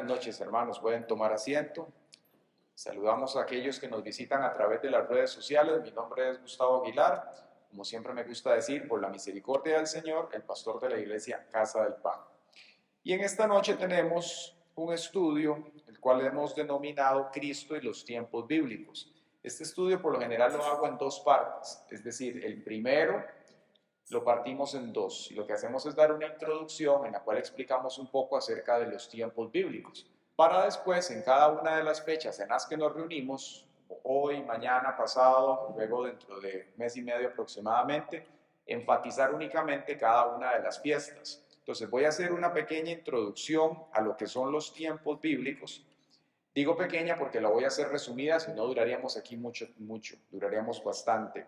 noches, hermanos. Pueden tomar asiento. Saludamos a aquellos que nos visitan a través de las redes sociales. Mi nombre es Gustavo Aguilar. Como siempre me gusta decir, por la misericordia del Señor, el pastor de la iglesia Casa del Pan. Y en esta noche tenemos un estudio, el cual hemos denominado Cristo y los tiempos bíblicos. Este estudio por lo general lo hago en dos partes, es decir, el primero lo partimos en dos y lo que hacemos es dar una introducción en la cual explicamos un poco acerca de los tiempos bíblicos, para después en cada una de las fechas en las que nos reunimos, hoy, mañana, pasado, luego dentro de mes y medio aproximadamente, enfatizar únicamente cada una de las fiestas. Entonces voy a hacer una pequeña introducción a lo que son los tiempos bíblicos. Digo pequeña porque la voy a hacer resumida, si no duraríamos aquí mucho, duraríamos bastante.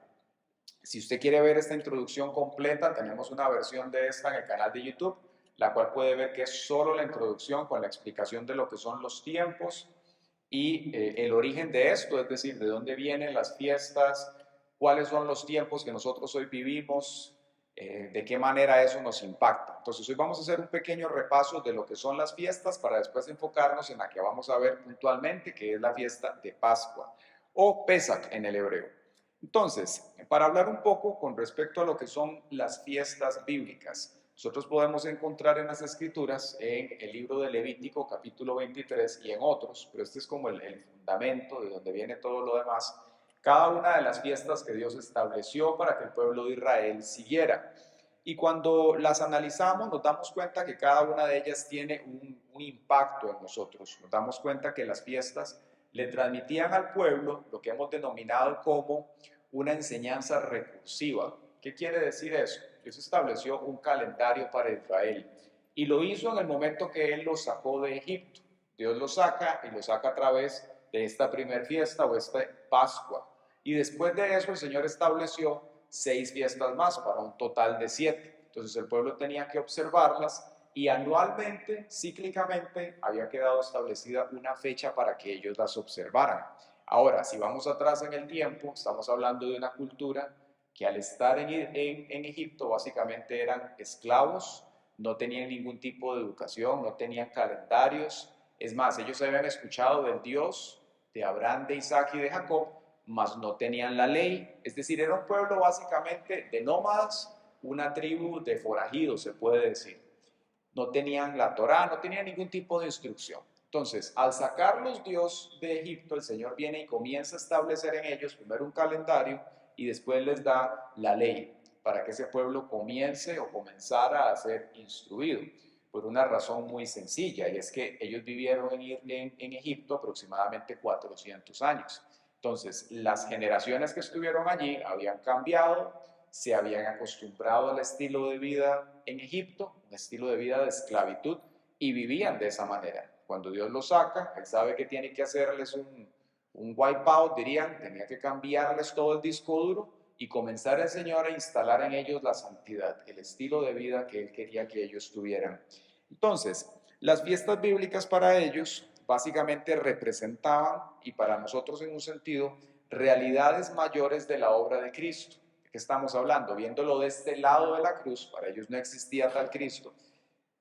Si usted quiere ver esta introducción completa, tenemos una versión de esta en el canal de YouTube, la cual puede ver que es solo la introducción con la explicación de lo que son los tiempos y el origen de esto, es decir, de dónde vienen las fiestas, cuáles son los tiempos que nosotros hoy vivimos, de qué manera eso nos impacta. Entonces hoy vamos a hacer un pequeño repaso de lo que son las fiestas para después enfocarnos en la que vamos a ver puntualmente, que es la fiesta de Pascua o Pesach en el hebreo. Entonces, para hablar un poco con respecto a lo que son las fiestas bíblicas, nosotros podemos encontrar en las Escrituras, en el libro de Levítico, capítulo 23, y en otros, pero este es como el fundamento de donde viene todo lo demás, cada una de las fiestas que Dios estableció para que el pueblo de Israel siguiera. Y cuando las analizamos, nos damos cuenta que cada una de ellas tiene un impacto en nosotros. Nos damos cuenta que las fiestas le transmitían al pueblo lo que hemos denominado como una enseñanza recursiva. ¿Qué quiere decir eso? Dios estableció un calendario para Israel y lo hizo en el momento que Él los sacó de Egipto. Dios los saca y los saca a través de esta primer fiesta o esta Pascua. Y después de eso el Señor estableció 6 fiestas más para un total de 7. Entonces el pueblo tenía que observarlas y anualmente, cíclicamente, había quedado establecida una fecha para que ellos las observaran. Ahora, si vamos atrás en el tiempo, estamos hablando de una cultura que al estar en Egipto básicamente eran esclavos, no tenían ningún tipo de educación, no tenían calendarios. Es más, ellos habían escuchado del Dios de Abraham, de Isaac y de Jacob, mas no tenían la ley. Es decir, era un pueblo básicamente de nómadas, una tribu de forajidos, se puede decir. No tenían la Torá, no tenían ningún tipo de instrucción. Entonces, al sacarlos Dios de Egipto, el Señor viene y comienza a establecer en ellos primero un calendario y después les da la ley para que ese pueblo comience o comenzara a ser instruido por una razón muy sencilla, y es que ellos vivieron en Egipto aproximadamente 400 años. Entonces, las generaciones que estuvieron allí habían cambiado, se habían acostumbrado al estilo de vida en Egipto, un estilo de vida de esclavitud, y vivían de esa manera. Cuando Dios los saca, Él sabe que tiene que hacerles un wipeout, dirían, tenía que cambiarles todo el disco duro y comenzar el Señor a instalar en ellos la santidad, el estilo de vida que Él quería que ellos tuvieran. Entonces, las fiestas bíblicas para ellos básicamente representaban, y para nosotros en un sentido, realidades mayores de la obra de Cristo. ¿De qué estamos hablando? Viéndolo de este lado de la cruz, para ellos no existía tal Cristo,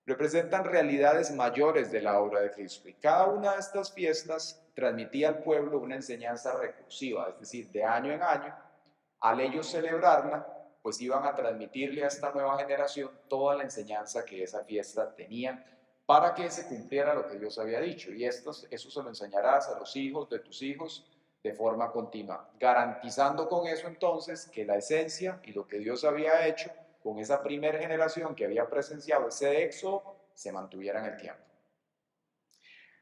representan realidades mayores de la obra de Cristo. Y cada una de estas fiestas transmitía al pueblo una enseñanza recursiva, es decir, de año en año, al ellos celebrarla, pues iban a transmitirle a esta nueva generación toda la enseñanza que esa fiesta tenía para que se cumpliera lo que Dios había dicho. Y eso se lo enseñarás a los hijos de tus hijos de forma continua, garantizando con eso entonces que la esencia y lo que Dios había hecho con esa primera generación que había presenciado ese éxodo se mantuviera en el tiempo.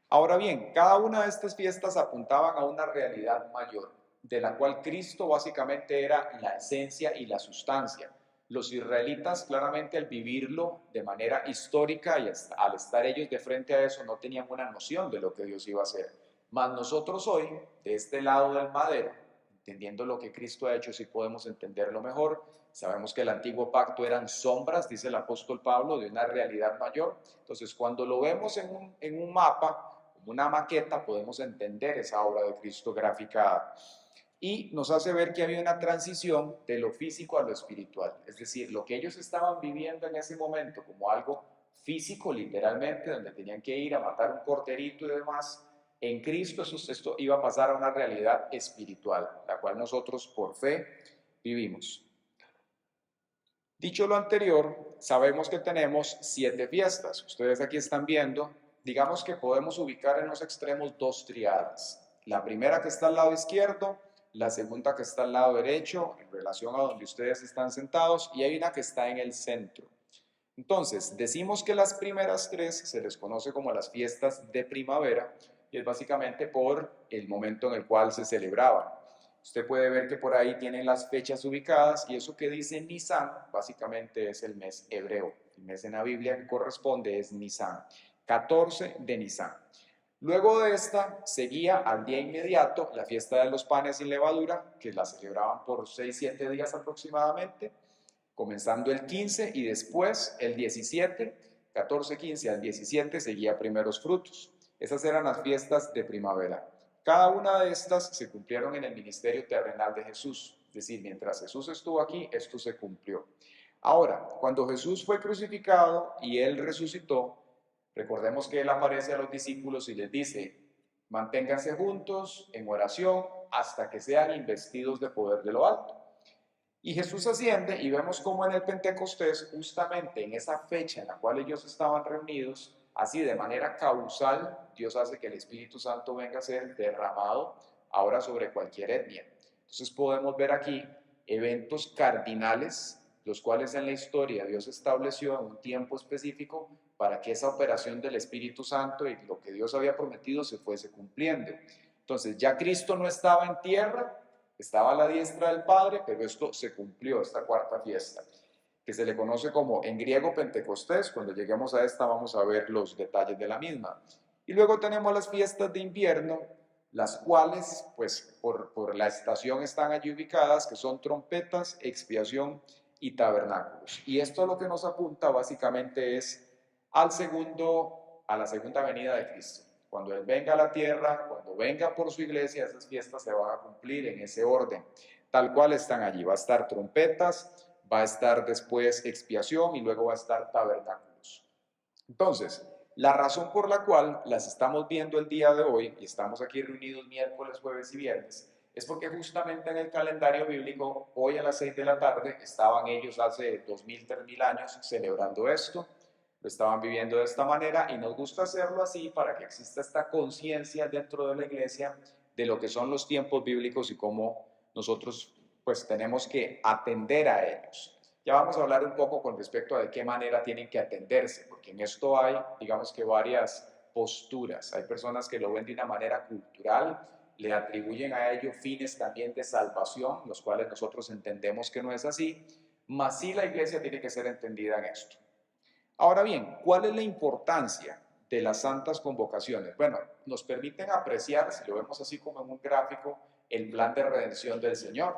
Ahora bien, cada una de estas fiestas apuntaban a una realidad mayor, de la cual Cristo básicamente era la esencia y la sustancia. Los israelitas claramente al vivirlo de manera histórica y al estar ellos de frente a eso no tenían una noción de lo que Dios iba a hacer. Mas nosotros hoy, de este lado del madero, entendiendo lo que Cristo ha hecho, sí podemos entenderlo mejor. Sabemos que el antiguo pacto eran sombras, dice el apóstol Pablo, de una realidad mayor. Entonces, cuando lo vemos en un mapa, como una maqueta, podemos entender esa obra de Cristo graficada. Y nos hace ver que había una transición de lo físico a lo espiritual. Es decir, lo que ellos estaban viviendo en ese momento como algo físico, literalmente, donde tenían que ir a matar un corderito y demás. En Cristo esto iba a pasar a una realidad espiritual, la cual nosotros por fe vivimos. Dicho lo anterior, sabemos que tenemos 7 fiestas. Ustedes aquí están viendo, digamos que podemos ubicar en los extremos 2 triadas. La primera que está al lado izquierdo, la segunda que está al lado derecho, en relación a donde ustedes están sentados, y hay una que está en el centro. Entonces, decimos que las primeras 3 se les conoce como las fiestas de primavera, y es básicamente por el momento en el cual se celebraban. Usted puede ver que por ahí tienen las fechas ubicadas, y eso que dice Nisan básicamente es el mes hebreo. El mes en la Biblia que corresponde es Nisan, 14 de Nisan. Luego de esta seguía al día inmediato la fiesta de los panes sin levadura, que la celebraban por 6-7 días aproximadamente, comenzando el 15 y después el 17, 14, 15 al 17 seguía primeros frutos. Esas eran las fiestas de primavera. Cada una de estas se cumplieron en el ministerio terrenal de Jesús, es decir, mientras Jesús estuvo aquí, esto se cumplió. Ahora, cuando Jesús fue crucificado y Él resucitó, recordemos que Él aparece a los discípulos y les dice, manténganse juntos en oración hasta que sean investidos de poder de lo alto. Y Jesús asciende y vemos cómo en el Pentecostés, justamente en esa fecha en la cual ellos estaban reunidos, así de manera causal, Dios hace que el Espíritu Santo venga a ser derramado ahora sobre cualquier etnia. Entonces podemos ver aquí eventos cardinales, los cuales en la historia Dios estableció en un tiempo específico para que esa operación del Espíritu Santo y lo que Dios había prometido se fuese cumpliendo. Entonces ya Cristo no estaba en tierra, estaba a la diestra del Padre, pero esto se cumplió, esta cuarta fiesta, que se le conoce como en griego Pentecostés. Cuando lleguemos a esta vamos a ver los detalles de la misma. Y luego tenemos las fiestas de invierno, las cuales, pues por la estación están allí ubicadas, que son trompetas, expiación y tabernáculos. Y esto lo que nos apunta básicamente es a la segunda venida de Cristo. Cuando Él venga a la tierra, cuando venga por su iglesia, esas fiestas se van a cumplir en ese orden, tal cual están allí. Va a estar trompetas, va a estar después expiación y luego va a estar tabernáculos. Entonces, la razón por la cual las estamos viendo el día de hoy y estamos aquí reunidos miércoles, jueves y viernes, es porque justamente en el calendario bíblico, hoy a las 6 de la tarde, estaban ellos hace 2000, 3000 años celebrando esto. Lo estaban viviendo de esta manera y nos gusta hacerlo así para que exista esta conciencia dentro de la iglesia de lo que son los tiempos bíblicos y cómo nosotros pues tenemos que atender a ellos. Ya vamos a hablar un poco con respecto a de qué manera tienen que atenderse, porque en esto hay, digamos que varias posturas. Hay personas que lo ven de una manera cultural, le atribuyen a ello fines también de salvación, los cuales nosotros entendemos que no es así, mas sí la iglesia tiene que ser entendida en esto. Ahora bien, ¿cuál es la importancia de las santas convocaciones? Bueno, nos permiten apreciar, si lo vemos así como en un gráfico, el plan de redención del Señor.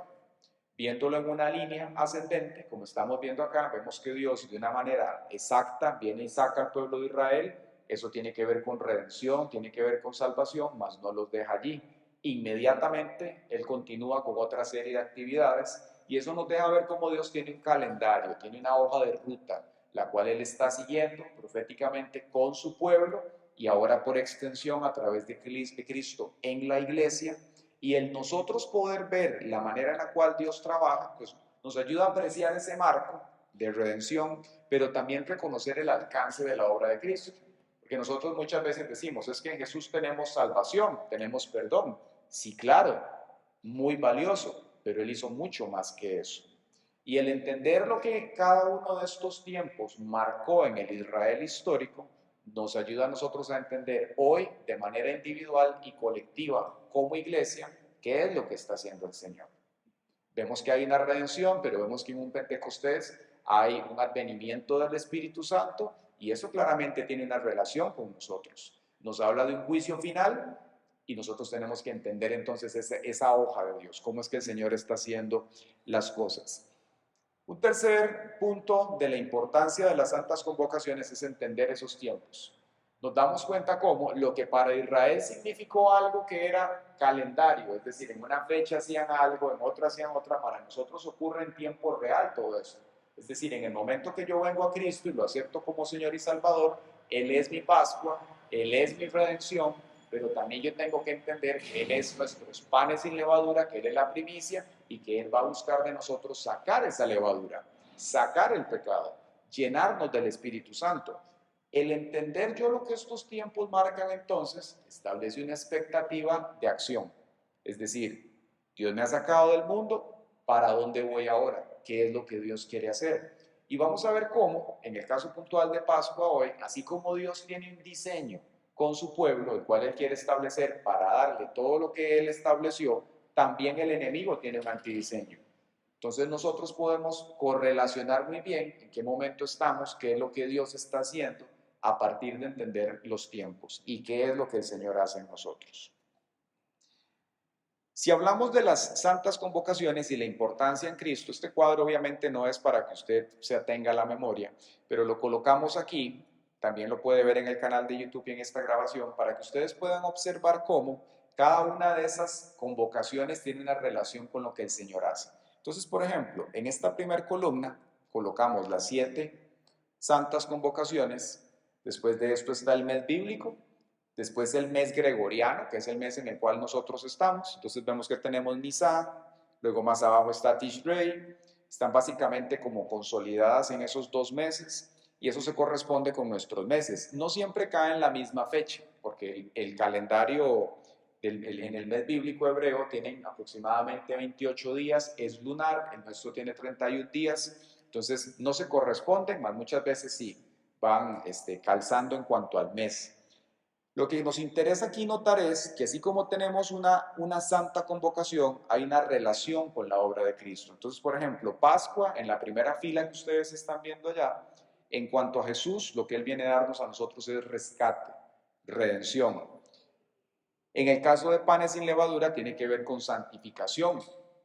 Viéndolo en una línea ascendente, como estamos viendo acá, vemos que Dios de una manera exacta viene y saca al pueblo de Israel. Eso tiene que ver con redención, tiene que ver con salvación, mas no los deja allí. Inmediatamente Él continúa con otra serie de actividades y eso nos deja ver cómo Dios tiene un calendario, tiene una hoja de ruta, la cual Él está siguiendo proféticamente con su pueblo y ahora por extensión a través de Cristo en la iglesia. Y el nosotros poder ver la manera en la cual Dios trabaja, pues nos ayuda a apreciar ese marco de redención, pero también reconocer el alcance de la obra de Cristo. Porque nosotros muchas veces decimos, es que en Jesús tenemos salvación, tenemos perdón. Sí, claro, muy valioso, pero Él hizo mucho más que eso. Y el entender lo que cada uno de estos tiempos marcó en el Israel histórico, nos ayuda a nosotros a entender hoy de manera individual y colectiva como iglesia qué es lo que está haciendo el Señor. Vemos que hay una redención, pero vemos que en un Pentecostés hay un advenimiento del Espíritu Santo y eso claramente tiene una relación con nosotros. Nos habla de un juicio final y nosotros tenemos que entender entonces esa hoja de Dios, cómo es que el Señor está haciendo las cosas. Un tercer punto de la importancia de las santas convocaciones es entender esos tiempos. Nos damos cuenta cómo lo que para Israel significó algo que era calendario, es decir, en una fecha hacían algo, en otra hacían otra, para nosotros ocurre en tiempo real todo eso. Es decir, en el momento que yo vengo a Cristo y lo acepto como Señor y Salvador, Él es mi Pascua, Él es mi redención, pero también yo tengo que entender que Él es nuestros panes sin levadura, que Él es la primicia y que Él va a buscar de nosotros sacar esa levadura, sacar el pecado, llenarnos del Espíritu Santo. El entender yo lo que estos tiempos marcan entonces establece una expectativa de acción. Es decir, Dios me ha sacado del mundo, ¿para dónde voy ahora? ¿Qué es lo que Dios quiere hacer? Y vamos a ver cómo, en el caso puntual de Pascua hoy, así como Dios tiene un diseño con su pueblo, el cual Él quiere establecer para darle todo lo que Él estableció, también el enemigo tiene un antidiseño. Entonces nosotros podemos correlacionar muy bien en qué momento estamos, qué es lo que Dios está haciendo a partir de entender los tiempos y qué es lo que el Señor hace en nosotros. Si hablamos de las santas convocaciones y la importancia en Cristo, este cuadro obviamente no es para que usted se atenga a la memoria, pero lo colocamos aquí, también lo puede ver en el canal de YouTube y en esta grabación, para que ustedes puedan observar cómo cada una de esas convocaciones tiene una relación con lo que el Señor hace. Entonces, por ejemplo, en esta primera columna colocamos las 7 santas convocaciones, después de esto está el mes bíblico, después el mes gregoriano, que es el mes en el cual nosotros estamos. Entonces vemos que tenemos Nisan, luego más abajo está Tishrei, están básicamente como consolidadas en esos 2 meses y eso se corresponde con nuestros meses. No siempre cae en la misma fecha, porque el calendario en el mes bíblico hebreo tienen aproximadamente 28 días, es lunar, el nuestro tiene 31 días, entonces no se corresponden, más muchas veces sí van calzando en cuanto al mes. Lo que nos interesa aquí notar es que así como tenemos una santa convocación, hay una relación con la obra de Cristo. Entonces, por ejemplo, Pascua, en la primera fila que ustedes están viendo allá, en cuanto a Jesús, lo que Él viene a darnos a nosotros es rescate, redención. En el caso de panes sin levadura, tiene que ver con santificación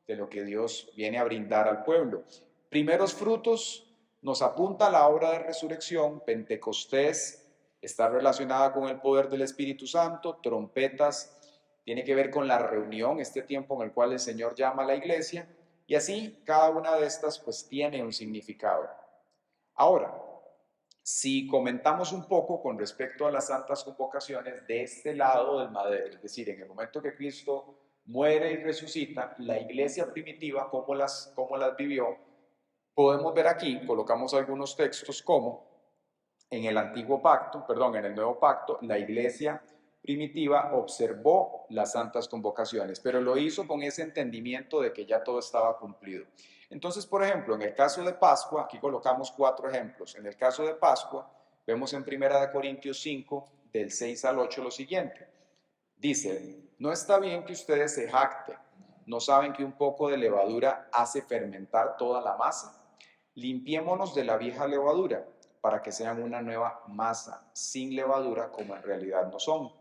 de lo que Dios viene a brindar al pueblo. Primeros frutos nos apunta a la obra de resurrección, Pentecostés está relacionada con el poder del Espíritu Santo, trompetas tiene que ver con la reunión, este tiempo en el cual el Señor llama a la iglesia, y así cada una de estas pues tiene un significado. Ahora, si comentamos un poco con respecto a las santas convocaciones de este lado del madero, es decir, en el momento que Cristo muere y resucita, la iglesia primitiva, cómo las vivió, podemos ver aquí, colocamos algunos textos como en el antiguo pacto, perdón, en el nuevo pacto, la iglesia primitiva observó las santas convocaciones, pero lo hizo con ese entendimiento de que ya todo estaba cumplido. Entonces, por ejemplo, en el caso de Pascua, aquí colocamos 4 ejemplos. En el caso de Pascua, vemos en 1 Corintios 5, del 6 al 8, lo siguiente. Dice, no está bien que ustedes se jacten, ¿no saben que un poco de levadura hace fermentar toda la masa? Limpiémonos de la vieja levadura para que sean una nueva masa, sin levadura como en realidad no son.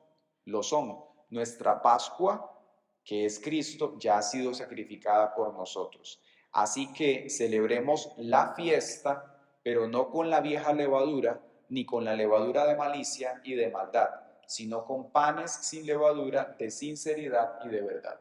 Lo son. Nuestra Pascua, que es Cristo, ya ha sido sacrificada por nosotros. Así que celebremos la fiesta, pero no con la vieja levadura, ni con la levadura de malicia y de maldad, sino con panes sin levadura, de sinceridad y de verdad.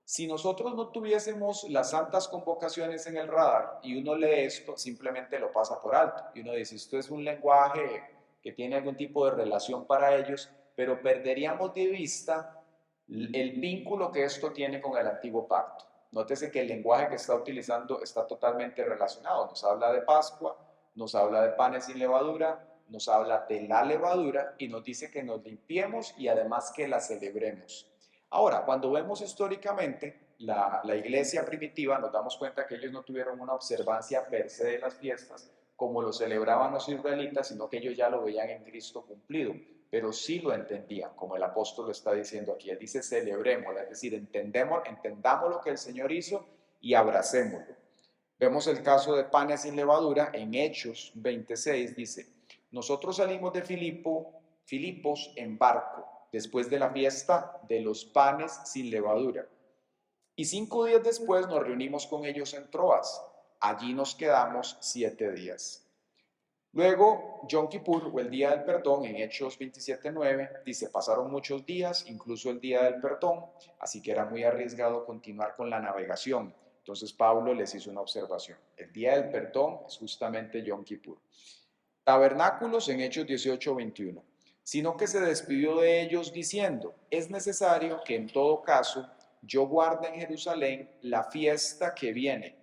Si nosotros no tuviésemos las santas convocaciones en el radar y uno lee esto, simplemente lo pasa por alto. Y uno dice, esto es un lenguaje que tiene algún tipo de relación para ellos, pero perderíamos de vista el vínculo que esto tiene con el antiguo pacto. Nótese que el lenguaje que está utilizando está totalmente relacionado. Nos habla de Pascua, nos habla de panes sin levadura, nos habla de la levadura y nos dice que nos limpiemos y además que la celebremos. Ahora, cuando vemos históricamente la iglesia primitiva, nos damos cuenta que ellos no tuvieron una observancia per se de las fiestas como lo celebraban los israelitas, sino que ellos ya lo veían en Cristo cumplido, pero sí lo entendían, como el apóstol lo está diciendo aquí. Él dice celebremos, es decir, entendamos lo que el Señor hizo y abracémoslo. Vemos el caso de panes sin levadura en Hechos 26, dice, nosotros salimos de Filipos en barco, después de la fiesta de los panes sin levadura. Y 5 días después nos reunimos con ellos en Troas. Allí nos quedamos 7 días. Luego, Yom Kippur, o el Día del Perdón, en Hechos 27:9, dice, pasaron muchos días, incluso el Día del Perdón, así que era muy arriesgado continuar con la navegación. Entonces Pablo les hizo una observación. El día del perdón es justamente Yom Kippur. Tabernáculos en Hechos 18:21. Sino que se despidió de ellos diciendo, es necesario que en todo caso yo guarde en Jerusalén la fiesta que viene,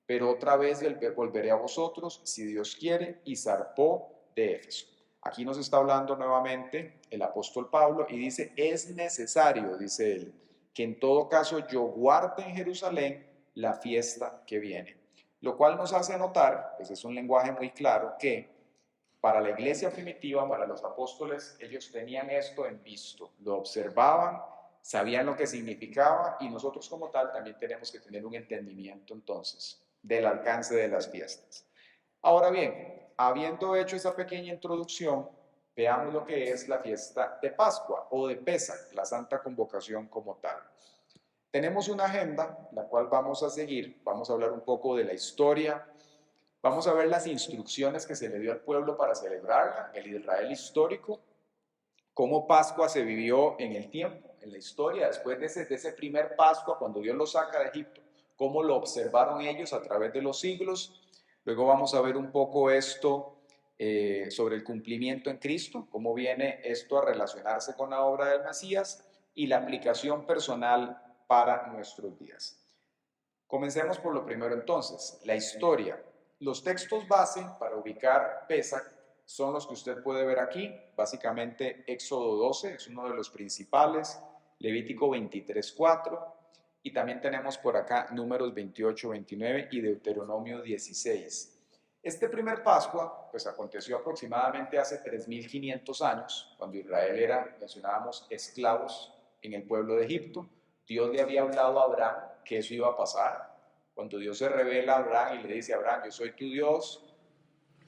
pero otra vez volveré a vosotros, si Dios quiere, y zarpó de Éfeso. Aquí nos está hablando nuevamente el apóstol Pablo y dice, es necesario, dice él, que en todo caso yo guarde en Jerusalén la fiesta que viene. Lo cual nos hace notar, pues es un lenguaje muy claro, que para la iglesia primitiva, para los apóstoles, ellos tenían esto en visto, lo observaban, sabían lo que significaba y nosotros como tal también tenemos que tener un entendimiento entonces del alcance de las fiestas. Ahora bien, habiendo hecho esa pequeña introducción, veamos lo que es la fiesta de Pascua o de Pesach, la Santa Convocación como tal. Tenemos una agenda, la cual vamos a seguir, vamos a hablar un poco de la historia, vamos a ver las instrucciones que se le dio al pueblo para celebrarla, el Israel histórico, cómo Pascua se vivió en el tiempo, en la historia, después de ese primer Pascua, cuando Dios los saca de Egipto, cómo lo observaron ellos a través de los siglos. Luego vamos a ver un poco esto sobre el cumplimiento en Cristo, cómo viene esto a relacionarse con la obra del Mesías y la aplicación personal para nuestros días. Comencemos por lo primero entonces, la historia. Los textos base para ubicar Pesach son los que usted puede ver aquí, básicamente Éxodo 12 es uno de los principales, Levítico 23:4 y también tenemos por acá Números 28:29 y Deuteronomio 16. Este primer Pascua pues aconteció aproximadamente hace 3500 años, cuando Israel era, mencionábamos, esclavos en el pueblo de Egipto. Dios le había hablado a Abraham que eso iba a pasar. Cuando Dios se revela a Abraham y le dice a Abraham, yo soy tu Dios,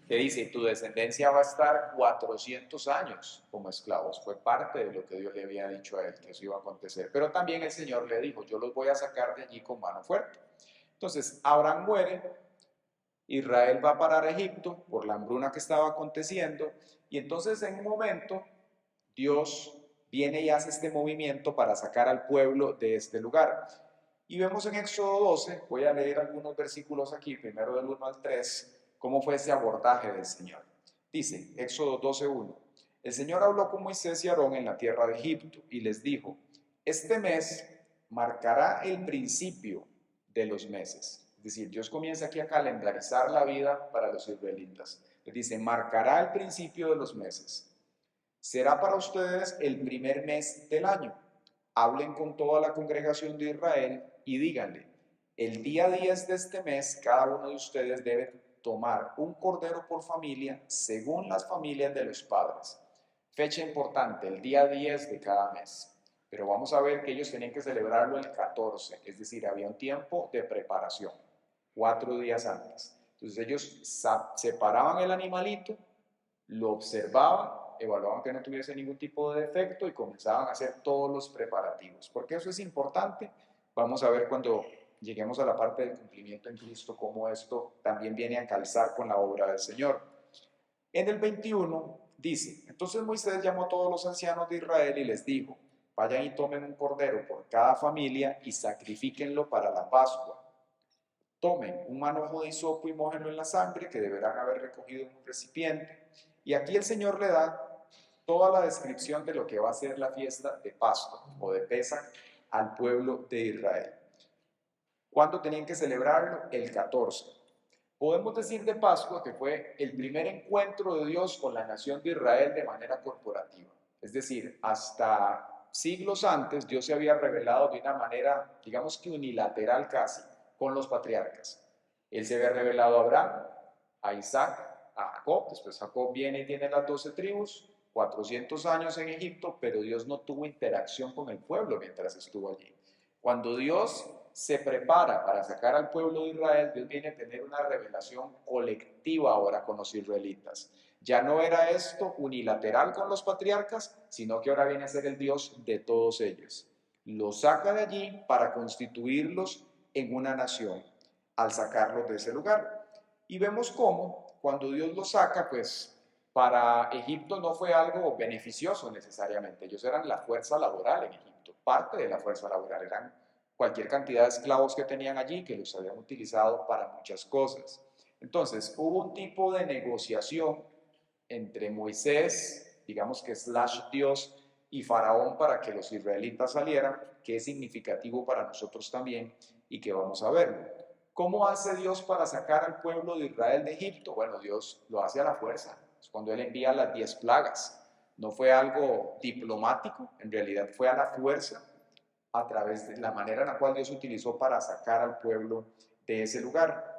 le dice, tu descendencia va a estar 400 años como esclavos. Fue parte de lo que Dios le había dicho a él, que eso iba a acontecer. Pero también el Señor le dijo, yo los voy a sacar de allí con mano fuerte. Entonces, Abraham muere, Israel va a parar a Egipto por la hambruna que estaba aconteciendo, y entonces en un momento Dios viene y hace este movimiento para sacar al pueblo de este lugar. Y vemos en Éxodo 12, voy a leer algunos versículos aquí, primero del 1 al 3, cómo fue ese abordaje del Señor. Dice, Éxodo 12:1, el Señor habló con Moisés y Aarón en la tierra de Egipto y les dijo, este mes marcará el principio de los meses. Es decir, Dios comienza aquí a calendarizar la vida para los israelitas. Les dice, marcará el principio de los meses. Será para ustedes el primer mes del año. Hablen con toda la congregación de Israel y díganle, el día 10 de este mes cada uno de ustedes debe tomar un cordero por familia según las familias de los padres. Fecha importante, el día 10 de cada mes. Pero vamos a ver que ellos tenían que celebrarlo el 14, es decir, había un tiempo de preparación, 4 días antes. Entonces ellos separaban el animalito, lo observaban, evaluaban que no tuviese ningún tipo de defecto y comenzaban a hacer todos los preparativos. ¿Por qué eso es importante? Vamos a ver cuando lleguemos a la parte del cumplimiento en Cristo, cómo esto también viene a calzar con la obra del Señor. En el 21 dice, entonces Moisés llamó a todos los ancianos de Israel y les dijo, vayan y tomen un cordero por cada familia y sacrifíquenlo para la Pascua. Tomen un manojo de hisopo y mójenlo en la sangre que deberán haber recogido en un recipiente. Y aquí el Señor le da toda la descripción de lo que va a ser la fiesta de Pascua o de Pesach al pueblo de Israel. ¿Cuándo tenían que celebrarlo? El 14. Podemos decir de Pascua que fue el primer encuentro de Dios con la nación de Israel de manera corporativa. Es decir, hasta siglos antes Dios se había revelado de una manera, digamos que unilateral casi, con los patriarcas. Él se había revelado a Abraham, a Isaac, a Jacob, después Jacob viene y tiene las 12 tribus, 400 años en Egipto, pero Dios no tuvo interacción con el pueblo mientras estuvo allí. Cuando Dios se prepara para sacar al pueblo de Israel, Dios viene a tener una revelación colectiva ahora con los israelitas. Ya no era esto unilateral con los patriarcas, sino que ahora viene a ser el Dios de todos ellos. Los saca de allí para constituirlos en una nación, al sacarlos de ese lugar. Y vemos cómo, cuando Dios los saca, pues para Egipto no fue algo beneficioso necesariamente. Ellos eran la fuerza laboral en Egipto, parte de la fuerza laboral, eran cualquier cantidad de esclavos que tenían allí, que los habían utilizado para muchas cosas. Entonces, hubo un tipo de negociación entre Moisés, digamos que slash Dios, y Faraón para que los israelitas salieran, que es significativo para nosotros también y que vamos a verlo. ¿Cómo hace Dios para sacar al pueblo de Israel de Egipto? Bueno, Dios lo hace a la fuerza. Es cuando Él envía las 10 plagas. No fue algo diplomático, en realidad fue a la fuerza, a través de la manera en la cual Dios utilizó para sacar al pueblo de ese lugar.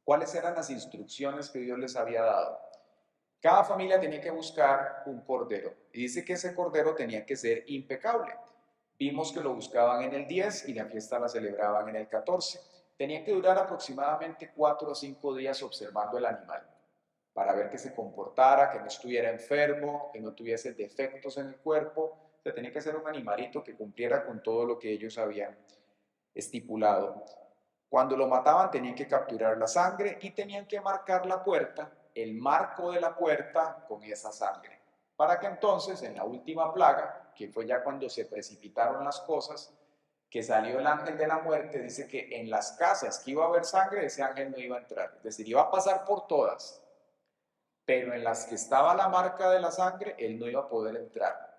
¿Cuáles eran las instrucciones que Dios les había dado? Cada familia tenía que buscar un cordero. Y dice que ese cordero tenía que ser impecable. Vimos que lo buscaban en el 10 y la fiesta la celebraban en el 14. Tenía que durar aproximadamente 4 o 5 días observando el animal para ver que se comportara, que no estuviera enfermo, que no tuviese defectos en el cuerpo. O sea, tenía que ser un animalito que cumpliera con todo lo que ellos habían estipulado. Cuando lo mataban tenían que capturar la sangre y tenían que marcar la puerta, el marco de la puerta con esa sangre, para que entonces en la última plaga, que fue ya cuando se precipitaron las cosas, que salió el ángel de la muerte, dice que en las casas que iba a haber sangre, ese ángel no iba a entrar, es decir, iba a pasar por todas, pero en las que estaba la marca de la sangre, él no iba a poder entrar.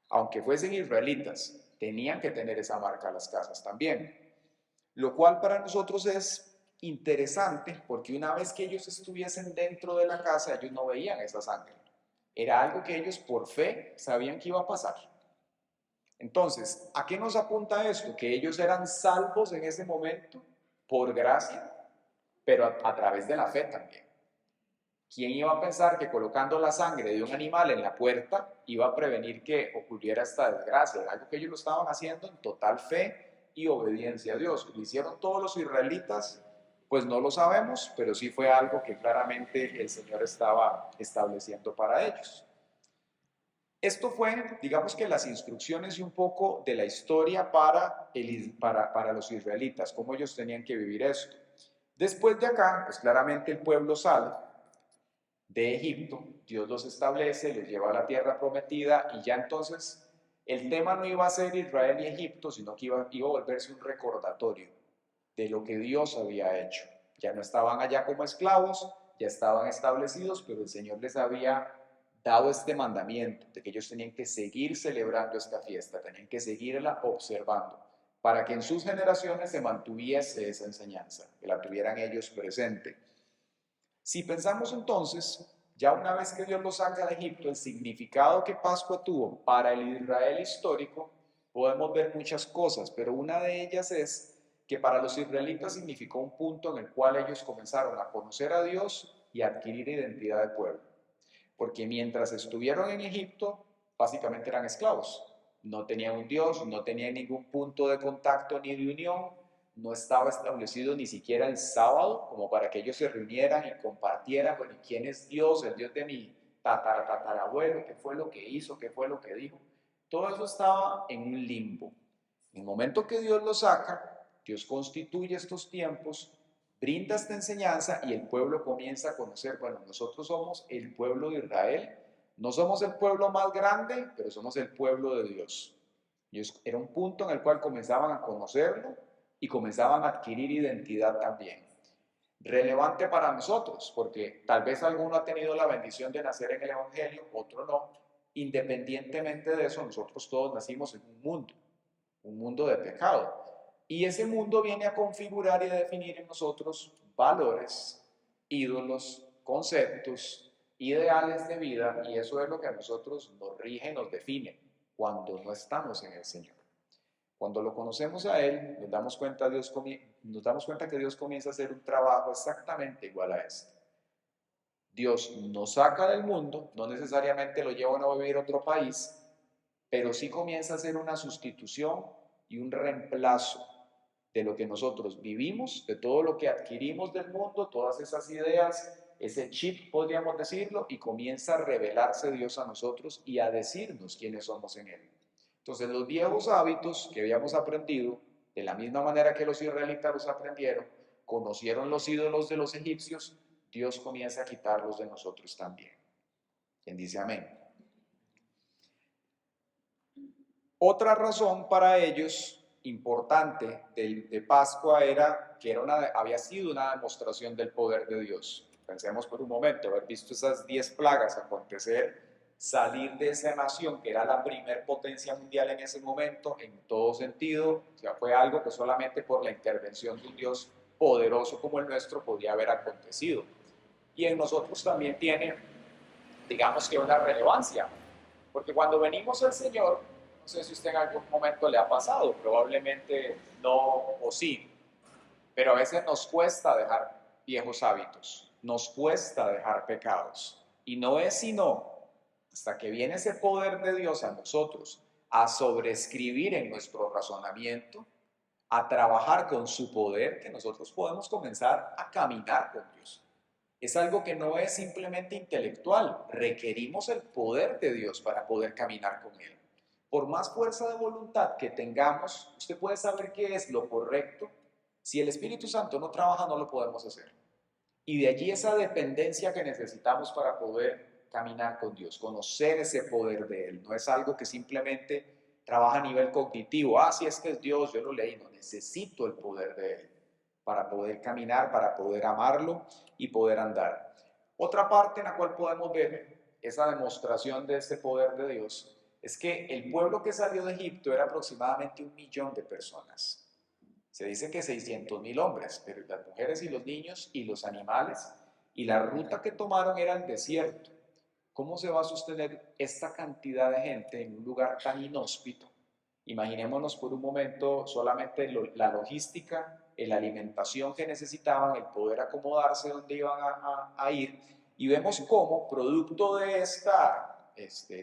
Aunque fuesen israelitas, tenían que tener esa marca en las casas también. Lo cual para nosotros es interesante porque una vez que ellos estuviesen dentro de la casa, ellos no veían esa sangre. Era algo que ellos por fe sabían que iba a pasar. Entonces, ¿a qué nos apunta esto? Que ellos eran salvos en ese momento por gracia, pero a través de la fe también. ¿Quién iba a pensar que colocando la sangre de un animal en la puerta iba a prevenir que ocurriera esta desgracia? Era algo que ellos lo estaban haciendo en total fe y obediencia a Dios. ¿Lo hicieron todos los israelitas? Pues no lo sabemos, pero sí fue algo que claramente el Señor estaba estableciendo para ellos. Esto fue, digamos que las instrucciones y un poco de la historia para los israelitas, cómo ellos tenían que vivir esto. Después de acá, pues claramente el pueblo sale de Egipto, Dios los establece, los lleva a la tierra prometida y ya entonces el tema no iba a ser Israel y Egipto, sino que iba a volverse un recordatorio de lo que Dios había hecho. Ya no estaban allá como esclavos, ya estaban establecidos, pero el Señor les había dado este mandamiento de que ellos tenían que seguir celebrando esta fiesta, tenían que seguirla observando, para que en sus generaciones se mantuviese esa enseñanza, que la tuvieran ellos presente. Si pensamos entonces, ya una vez que Dios los saca de Egipto, el significado que Pascua tuvo para el Israel histórico, podemos ver muchas cosas, pero una de ellas es que para los israelitas significó un punto en el cual ellos comenzaron a conocer a Dios y a adquirir identidad de pueblo. Porque mientras estuvieron en Egipto, básicamente eran esclavos. No tenían un Dios, no tenían ningún punto de contacto ni de unión, no estaba establecido ni siquiera el sábado como para que ellos se reunieran y compartieran, bueno, ¿quién es Dios? El Dios de mi tatarabuelo, ¿qué fue lo que hizo? ¿Qué fue lo que dijo? Todo eso estaba en un limbo. En el momento que Dios lo saca, Dios constituye estos tiempos, brinda esta enseñanza y el pueblo comienza a conocer, bueno, nosotros somos el pueblo de Israel, no somos el pueblo más grande, pero somos el pueblo de Dios. Y era un punto en el cual comenzaban a conocerlo y comenzaban a adquirir identidad también. Relevante para nosotros, porque tal vez alguno ha tenido la bendición de nacer en el Evangelio, otro no. Independientemente de eso, nosotros todos nacimos en un mundo de pecado. Y ese mundo viene a configurar y a definir en nosotros valores, ídolos, conceptos, ideales de vida, y eso es lo que a nosotros nos rige, nos define cuando no estamos en el Señor. Cuando lo conocemos a Él, nos damos cuenta que Dios comienza a hacer un trabajo exactamente igual a este. Dios nos saca del mundo, no necesariamente lo lleva a vivir a otro país, pero sí comienza a hacer una sustitución y un reemplazo de lo que nosotros vivimos, de todo lo que adquirimos del mundo, todas esas ideas, ese chip, podríamos decirlo, y comienza a revelarse Dios a nosotros y a decirnos quiénes somos en Él. Entonces los viejos hábitos que habíamos aprendido, de la misma manera que los israelitas los aprendieron, conocieron los ídolos de los egipcios, Dios comienza a quitarlos de nosotros también. ¿Quién dice amén? Otra razón para ellos importante de Pascua era que había sido una demostración del poder de Dios. Pensemos por un momento, haber visto esas 10 plagas acontecer, salir de esa nación que era la primer potencia mundial en ese momento, en todo sentido, o sea, fue algo que solamente por la intervención de un Dios poderoso como el nuestro podía haber acontecido. Y en nosotros también tiene, digamos que una relevancia, porque cuando venimos al Señor, no sé si usted en algún momento le ha pasado, probablemente no o sí, pero a veces nos cuesta dejar viejos hábitos, nos cuesta dejar pecados. Y no es sino hasta que viene ese poder de Dios a nosotros a sobreescribir en nuestro razonamiento, a trabajar con su poder, que nosotros podemos comenzar a caminar con Dios. Es algo que no es simplemente intelectual, requerimos el poder de Dios para poder caminar con Él. Por más fuerza de voluntad que tengamos, usted puede saber qué es lo correcto. Si el Espíritu Santo no trabaja, no lo podemos hacer. Y de allí esa dependencia que necesitamos para poder caminar con Dios, conocer ese poder de Él. No es algo que simplemente trabaja a nivel cognitivo. Ah, si este es Dios, yo lo leí. No, necesito el poder de Él para poder caminar, para poder amarlo y poder andar. Otra parte en la cual podemos ver esa demostración de este poder de Dios es que el pueblo que salió de Egipto era aproximadamente 1.000.000 de personas. Se dice que 600.000 hombres, pero las mujeres y los niños y los animales, y la ruta que tomaron era el desierto. ¿Cómo se va a sostener esta cantidad de gente en un lugar tan inhóspito? Imaginémonos por un momento solamente la logística, la alimentación que necesitaban, el poder acomodarse donde iban a ir, y vemos cómo, producto de esta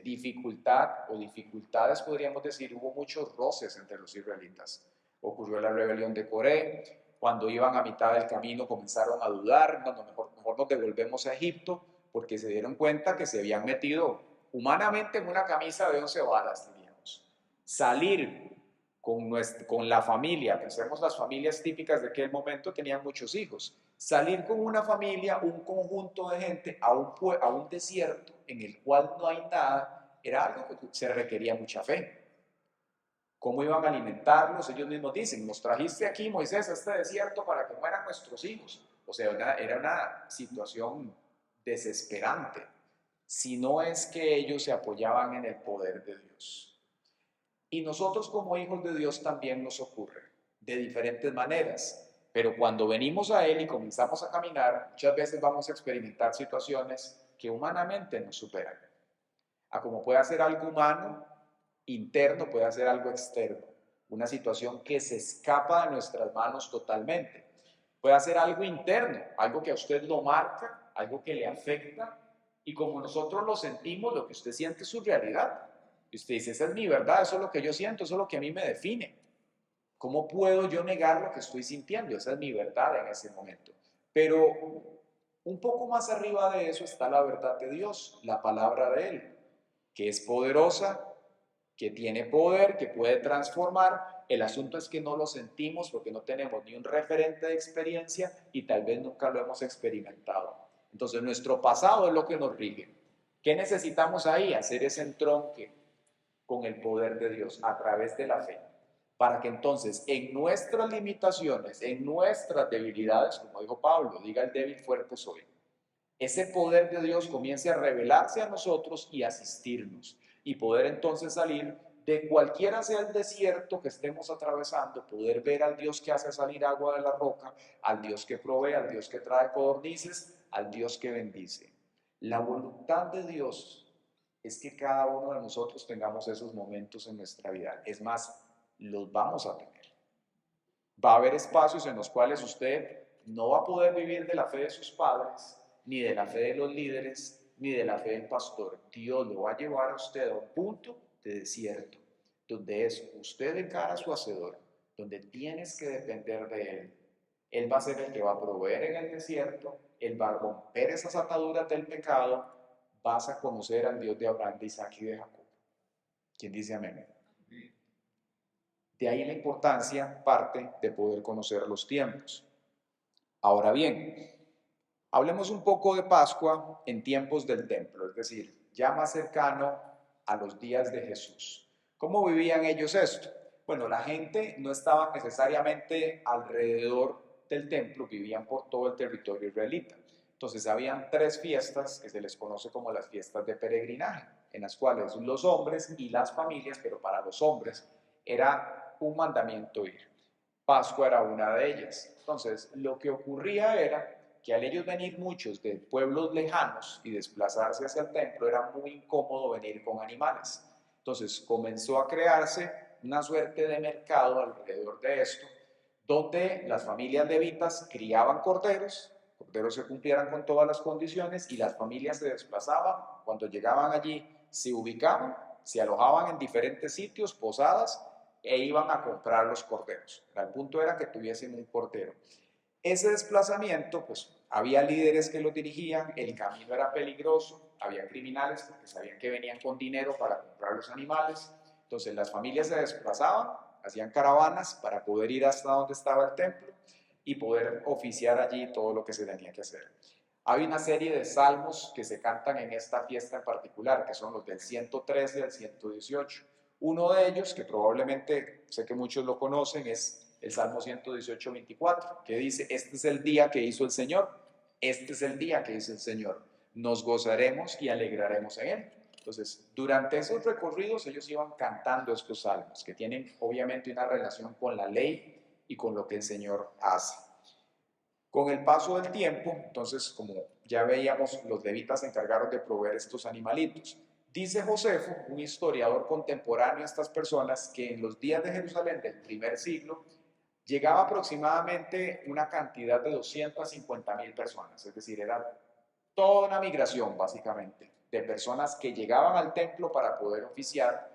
dificultad o dificultades, podríamos decir, hubo muchos roces entre los israelitas. Ocurrió la rebelión de Coré, cuando iban a mitad del camino comenzaron a dudar, no, mejor nos devolvemos a Egipto, porque se dieron cuenta que se habían metido humanamente en una camisa de 11 varas, diríamos. Salir con la familia, pensemos las familias típicas de aquel momento tenían muchos hijos, salir con una familia, un conjunto de gente a un desierto en el cual no hay nada, era algo que se requería mucha fe. ¿Cómo iban a alimentarlos? Ellos mismos dicen, nos trajiste aquí, Moisés, a este desierto para que mueran nuestros hijos. O sea, era una situación desesperante, si no es que ellos se apoyaban en el poder de Dios. Y nosotros como hijos de Dios también nos ocurre, de diferentes maneras. Pero cuando venimos a Él y comenzamos a caminar, muchas veces vamos a experimentar situaciones que humanamente nos superan. A como puede ser algo humano, interno, puede ser algo externo. Una situación que se escapa de nuestras manos totalmente. Puede ser algo interno, algo que a usted lo marca, algo que le afecta, y como nosotros lo sentimos, lo que usted siente es su realidad. Y usted dice, esa es mi verdad, eso es lo que yo siento, eso es lo que a mí me define. ¿Cómo puedo yo negar lo que estoy sintiendo? Esa es mi verdad en ese momento. Pero un poco más arriba de eso está la verdad de Dios, la palabra de Él, que es poderosa, que tiene poder, que puede transformar. El asunto es que no lo sentimos porque no tenemos ni un referente de experiencia y tal vez nunca lo hemos experimentado. Entonces nuestro pasado es lo que nos rige. ¿Qué necesitamos ahí? Hacer ese entronque con el poder de Dios a través de la fe, para que entonces en nuestras limitaciones, en nuestras debilidades, como dijo Pablo, diga el débil fuerte soy, ese poder de Dios comience a revelarse a nosotros y asistirnos, y poder entonces salir de cualquiera sea el desierto que estemos atravesando, poder ver al Dios que hace salir agua de la roca, al Dios que provee, al Dios que trae codornices, al Dios que bendice. La voluntad de Dios es que cada uno de nosotros tengamos esos momentos en nuestra vida. Es más, los vamos a tener. Va a haber espacios en los cuales usted no va a poder vivir de la fe de sus padres, ni de la fe de los líderes, ni de la fe del pastor. Dios lo va a llevar a usted a un punto de desierto, donde es usted de cara a su hacedor, donde tienes que depender de Él. Él va a ser el que va a proveer en el desierto, Él va a romper esas ataduras del pecado, vas a conocer al Dios de Abraham, de Isaac y de Jacob. ¿Quién dice amén? De ahí la importancia, parte de poder conocer los tiempos. Ahora bien, hablemos un poco de Pascua en tiempos del templo, es decir, ya más cercano a los días de Jesús. ¿Cómo vivían ellos esto? Bueno, la gente no estaba necesariamente alrededor del templo, vivían por todo el territorio israelita. Entonces habían tres fiestas que se les conoce como las fiestas de peregrinaje, en las cuales los hombres y las familias, pero para los hombres era un mandamiento ir. Pascua era una de ellas. Entonces, lo que ocurría era que al ellos venir muchos de pueblos lejanos y desplazarse hacia el templo, era muy incómodo venir con animales. Entonces, comenzó a crearse una suerte de mercado alrededor de esto, donde las familias levitas criaban corderos que cumplieran con todas las condiciones, y las familias se desplazaban. Cuando llegaban allí, se ubicaban, se alojaban en diferentes sitios, posadas, e iban a comprar los corderos. El punto era que tuviesen un cordero. Ese desplazamiento, pues había líderes que lo dirigían, el camino era peligroso, había criminales porque sabían que venían con dinero para comprar los animales. Entonces las familias se desplazaban, hacían caravanas para poder ir hasta donde estaba el templo y poder oficiar allí todo lo que se tenía que hacer. Hay una serie de salmos que se cantan en esta fiesta en particular, que son los del 113 al 118. Uno de ellos, que probablemente sé que muchos lo conocen, es el Salmo 118, 24, que dice: este es el día que hizo el Señor, este es el día que hizo el Señor, nos gozaremos y alegraremos en él. Entonces, durante esos recorridos ellos iban cantando estos salmos, que tienen obviamente una relación con la ley y con lo que el Señor hace. Con el paso del tiempo, entonces, como ya veíamos, los levitas se encargaron de proveer estos animalitos. Dice Josefo, un historiador contemporáneo a estas personas, que en los días de Jerusalén del primer siglo llegaba aproximadamente una cantidad de 250.000 personas, es decir, era toda una migración básicamente de personas que llegaban al templo para poder oficiar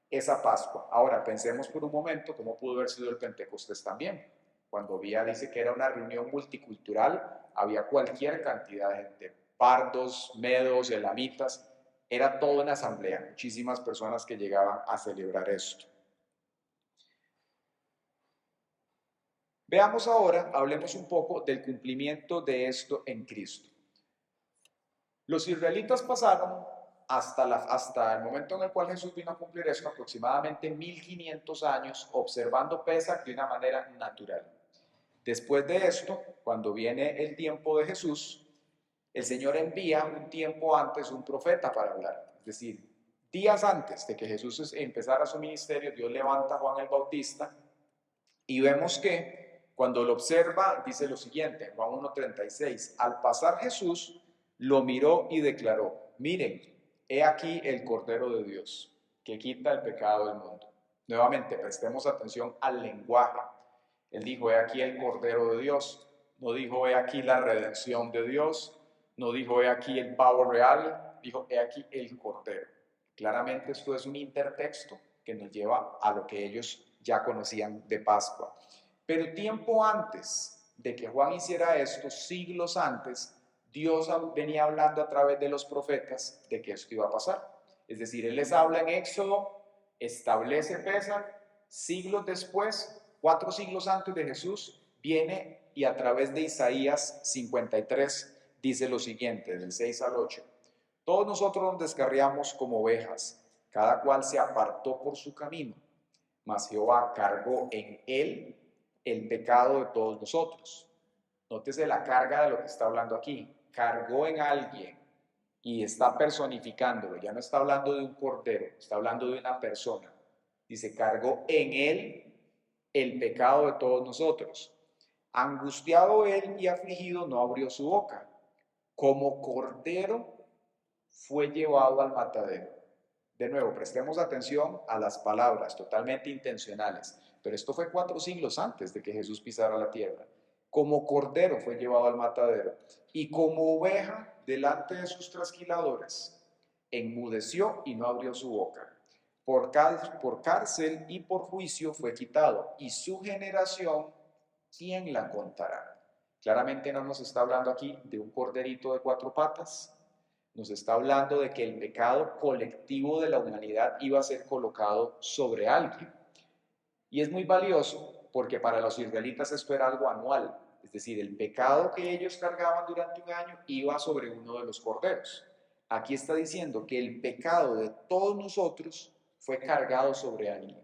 esa Pascua. Ahora pensemos por un momento cómo pudo haber sido el Pentecostés también. Cuando Vía dice que era una reunión multicultural, había cualquier cantidad de gente, pardos, medos, elamitas, era toda una asamblea, muchísimas personas que llegaban a celebrar esto. Veamos ahora, hablemos un poco del cumplimiento de esto en Cristo. Los israelitas pasaron hasta el momento en el cual Jesús vino a cumplir esto, aproximadamente 1500 años observando Pesach de una manera natural. Después de esto, cuando viene el tiempo de Jesús, el Señor envía un tiempo antes un profeta para hablar. Es decir, días antes de que Jesús empezara su ministerio, Dios levanta a Juan el Bautista, y vemos que cuando lo observa dice lo siguiente, Juan 1:36, al pasar Jesús lo miró y declaró: miren, he aquí el Cordero de Dios, que quita el pecado del mundo. Nuevamente, prestemos atención al lenguaje. Él dijo: he aquí el Cordero de Dios. No dijo: he aquí la redención de Dios. No dijo: he aquí el pavo real. Dijo: he aquí el Cordero. Claramente esto es un intertexto que nos lleva a lo que ellos ya conocían de Pascua. Pero tiempo antes de que Juan hiciera esto, siglos antes, Dios venía hablando a través de los profetas de que esto iba a pasar. Es decir, Él les habla en Éxodo, establece Pesach, siglos después, 4 siglos antes de Jesús, viene y a través de Isaías 53 dice lo siguiente, del 6 al 8. Todos nosotros nos descarriamos como ovejas, cada cual se apartó por su camino, mas Jehová cargó en él el pecado de todos nosotros. Nótese la carga de lo que está hablando aquí. Cargó en alguien y está personificándolo. Ya no está hablando de un cordero, está hablando de una persona. Dice: cargó en él el pecado de todos nosotros. Angustiado él y afligido, no abrió su boca. Como cordero fue llevado al matadero. De nuevo, prestemos atención a las palabras totalmente intencionales, pero esto fue 4 siglos antes de que Jesús pisara la tierra. Como cordero fue llevado al matadero, y como oveja delante de sus trasquiladores, enmudeció y no abrió su boca. Por cárcel y por juicio fue quitado, y su generación, ¿quién la contará? Claramente no nos está hablando aquí de un corderito de 4 patas, nos está hablando de que el pecado colectivo de la humanidad iba a ser colocado sobre alguien. Y es muy valioso porque para los israelitas esto era algo anual, es decir, el pecado que ellos cargaban durante un año iba sobre uno de los corderos. Aquí está diciendo que el pecado de todos nosotros fue cargado sobre alguien.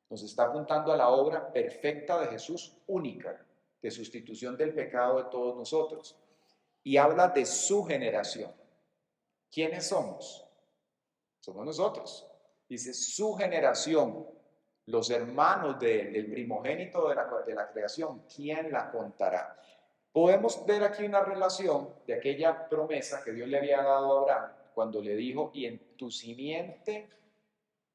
Nos está apuntando a la obra perfecta de Jesús, única, de sustitución del pecado de todos nosotros. Y habla de su generación. ¿Quiénes somos? Somos nosotros. Dice su generación, los hermanos del primogénito de la creación. ¿Quién la contará? Podemos ver aquí una relación de aquella promesa que Dios le había dado a Abraham cuando le dijo, y en tu simiente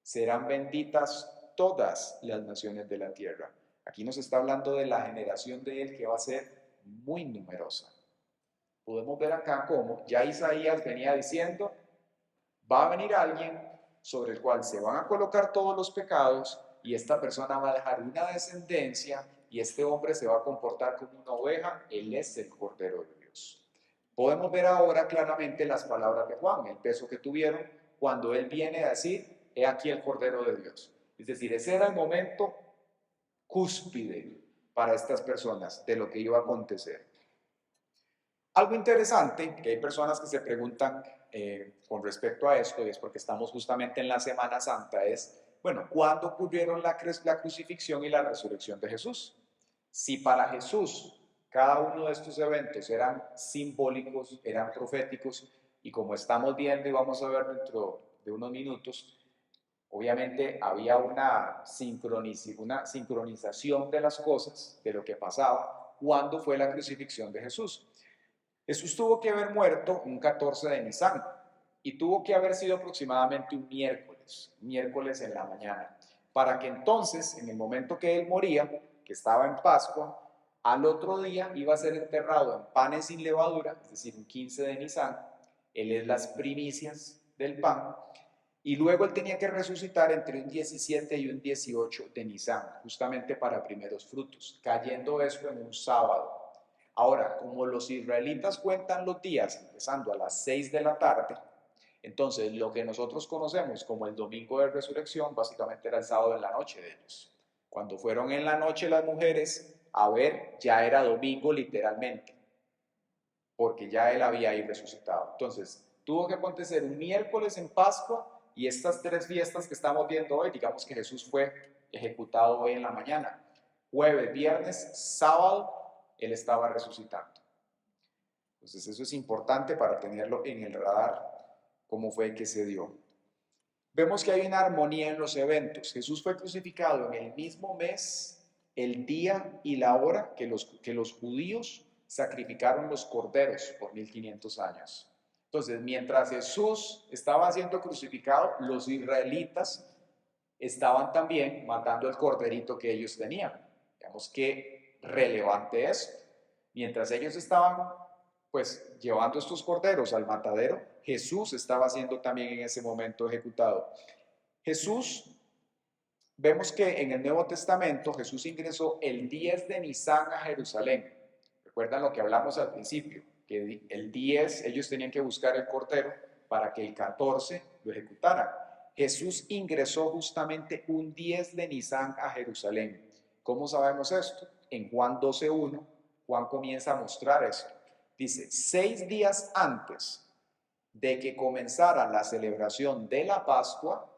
serán benditas todas las naciones de la tierra. Aquí nos está hablando de la generación de él que va a ser muy numerosa. Podemos ver acá cómo ya Isaías venía diciendo, va a venir alguien sobre el cual se van a colocar todos los pecados y esta persona va a dejar una descendencia y este hombre se va a comportar como una oveja, él es el Cordero de Dios. Podemos ver ahora claramente las palabras de Juan, el peso que tuvieron cuando él viene a decir, he aquí el Cordero de Dios. Es decir, ese era el momento cúspide para estas personas de lo que iba a acontecer. Algo interesante, que hay personas que se preguntan con respecto a esto, y es porque estamos justamente en la Semana Santa, es, bueno, ¿cuándo ocurrieron la crucifixión y la resurrección de Jesús? Si para Jesús cada uno de estos eventos eran simbólicos, eran proféticos, y como estamos viendo y vamos a ver dentro de unos minutos, obviamente había una sincronización de las cosas, de lo que pasaba, cuando fue la crucifixión de Jesús. Jesús tuvo que haber muerto un 14 de Nisan y tuvo que haber sido aproximadamente un miércoles en la mañana, para que entonces, en el momento que él moría, que estaba en Pascua, al otro día iba a ser enterrado en panes sin levadura, es decir, un 15 de Nisan, él es las primicias del pan, y luego él tenía que resucitar entre un 17 y un 18 de Nisan, justamente para primeros frutos, cayendo esto en un sábado. Ahora, como los israelitas cuentan los días empezando a las 6 de la tarde, entonces lo que nosotros conocemos como el domingo de resurrección básicamente era el sábado en la noche de ellos. Cuando fueron en la noche las mujeres a ver, ya era domingo literalmente, porque ya él había ahí resucitado. Entonces, tuvo que acontecer un miércoles en Pascua y estas tres fiestas que estamos viendo hoy, digamos que Jesús fue ejecutado hoy en la mañana. Jueves, viernes, sábado, él estaba resucitando. Entonces eso es importante para tenerlo en el radar, cómo fue que se dio. Vemos que hay una armonía en los eventos. Jesús fue crucificado en el mismo mes, el día y la hora que los judíos sacrificaron los corderos por 1500 años. Entonces, mientras Jesús estaba siendo crucificado, los israelitas estaban también matando el corderito que ellos tenían. Digamos que relevante es. Mientras ellos estaban pues llevando estos corderos al matadero, Jesús estaba siendo también en ese momento ejecutado. Jesús, vemos que en el Nuevo Testamento Jesús ingresó el 10 de Nisan a Jerusalén. Recuerdan lo que hablamos al principio, que el 10 ellos tenían que buscar el cordero para que el 14 lo ejecutaran. Jesús ingresó justamente un 10 de Nisan a Jerusalén. ¿Cómo sabemos esto? En Juan 12:1, Juan comienza a mostrar esto. Dice, 6 días antes de que comenzara la celebración de la Pascua,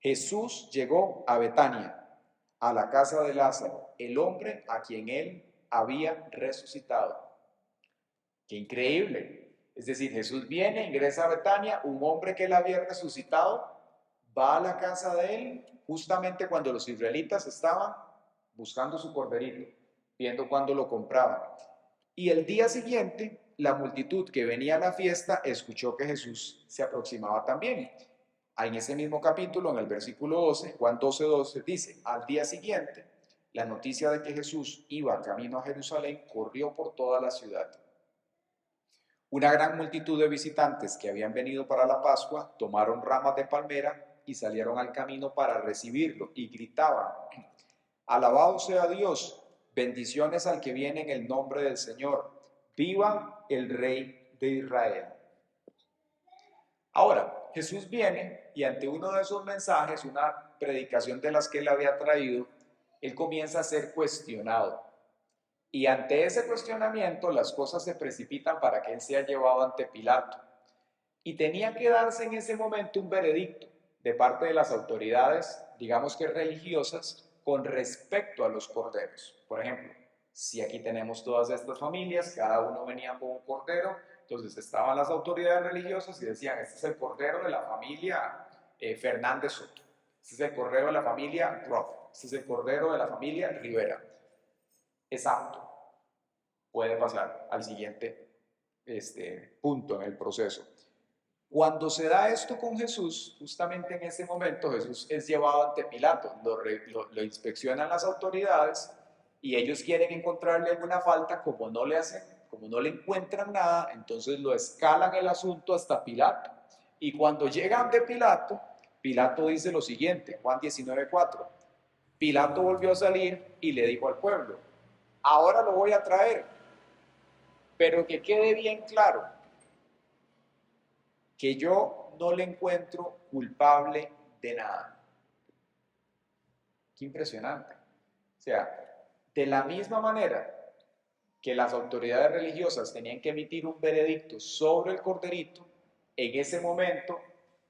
Jesús llegó a Betania, a la casa de Lázaro, el hombre a quien él había resucitado. ¡Qué increíble! Es decir, Jesús viene, ingresa a Betania, un hombre que él había resucitado, va a la casa de él, justamente cuando los israelitas estaban buscando su corderito, viendo cuándo lo compraban. Y el día siguiente, la multitud que venía a la fiesta escuchó que Jesús se aproximaba también. En ese mismo capítulo, en el versículo 12, Juan 12:12, dice, al día siguiente, la noticia de que Jesús iba camino a Jerusalén corrió por toda la ciudad. Una gran multitud de visitantes que habían venido para la Pascua tomaron ramas de palmera y salieron al camino para recibirlo y gritaban, alabado sea Dios, bendiciones al que viene en el nombre del Señor, viva el Rey de Israel. Ahora, Jesús viene y ante uno de esos mensajes, una predicación de las que él había traído, él comienza a ser cuestionado. Y ante ese cuestionamiento las cosas se precipitan para que él sea llevado ante Pilato. Y tenía que darse en ese momento un veredicto de parte de las autoridades digamos que religiosas, con respecto a los corderos. Por ejemplo, si aquí tenemos todas estas familias, cada uno venía con un cordero, entonces estaban las autoridades religiosas y decían, este es el cordero de la familia Fernández Soto, este es el cordero de la familia Roth, este es el cordero de la familia Rivera. Es apto, puede pasar al siguiente punto en el proceso. Cuando se da esto con Jesús, justamente en ese momento Jesús es llevado ante Pilato, lo inspeccionan las autoridades y ellos quieren encontrarle alguna falta, como no le encuentran nada, entonces lo escalan el asunto hasta Pilato. Y cuando llegan de Pilato, Pilato dice lo siguiente, Juan 19:4, Pilato volvió a salir y le dijo al pueblo, ahora lo voy a traer, pero que quede bien claro que yo no le encuentro culpable de nada. Qué impresionante. O sea, de la misma manera que las autoridades religiosas tenían que emitir un veredicto sobre el corderito, en ese momento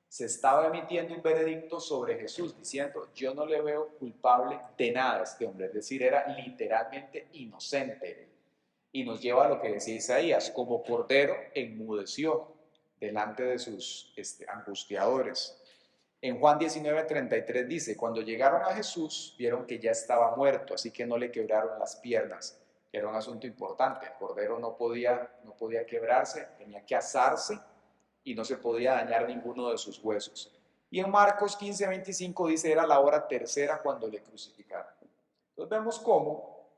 se estaba emitiendo un veredicto sobre Jesús, diciendo, yo no le veo culpable de nada a este hombre, es decir, era literalmente inocente. Y nos lleva a lo que decía Isaías, como cordero enmudeció delante de sus angustiadores. En Juan 19:33 dice, cuando llegaron a Jesús, vieron que ya estaba muerto, así que no le quebraron las piernas, que era un asunto importante. El cordero no podía quebrarse, tenía que asarse y no se podía dañar ninguno de sus huesos. Y en Marcos 15:25 dice, era la hora tercera cuando le crucificaron. Entonces vemos cómo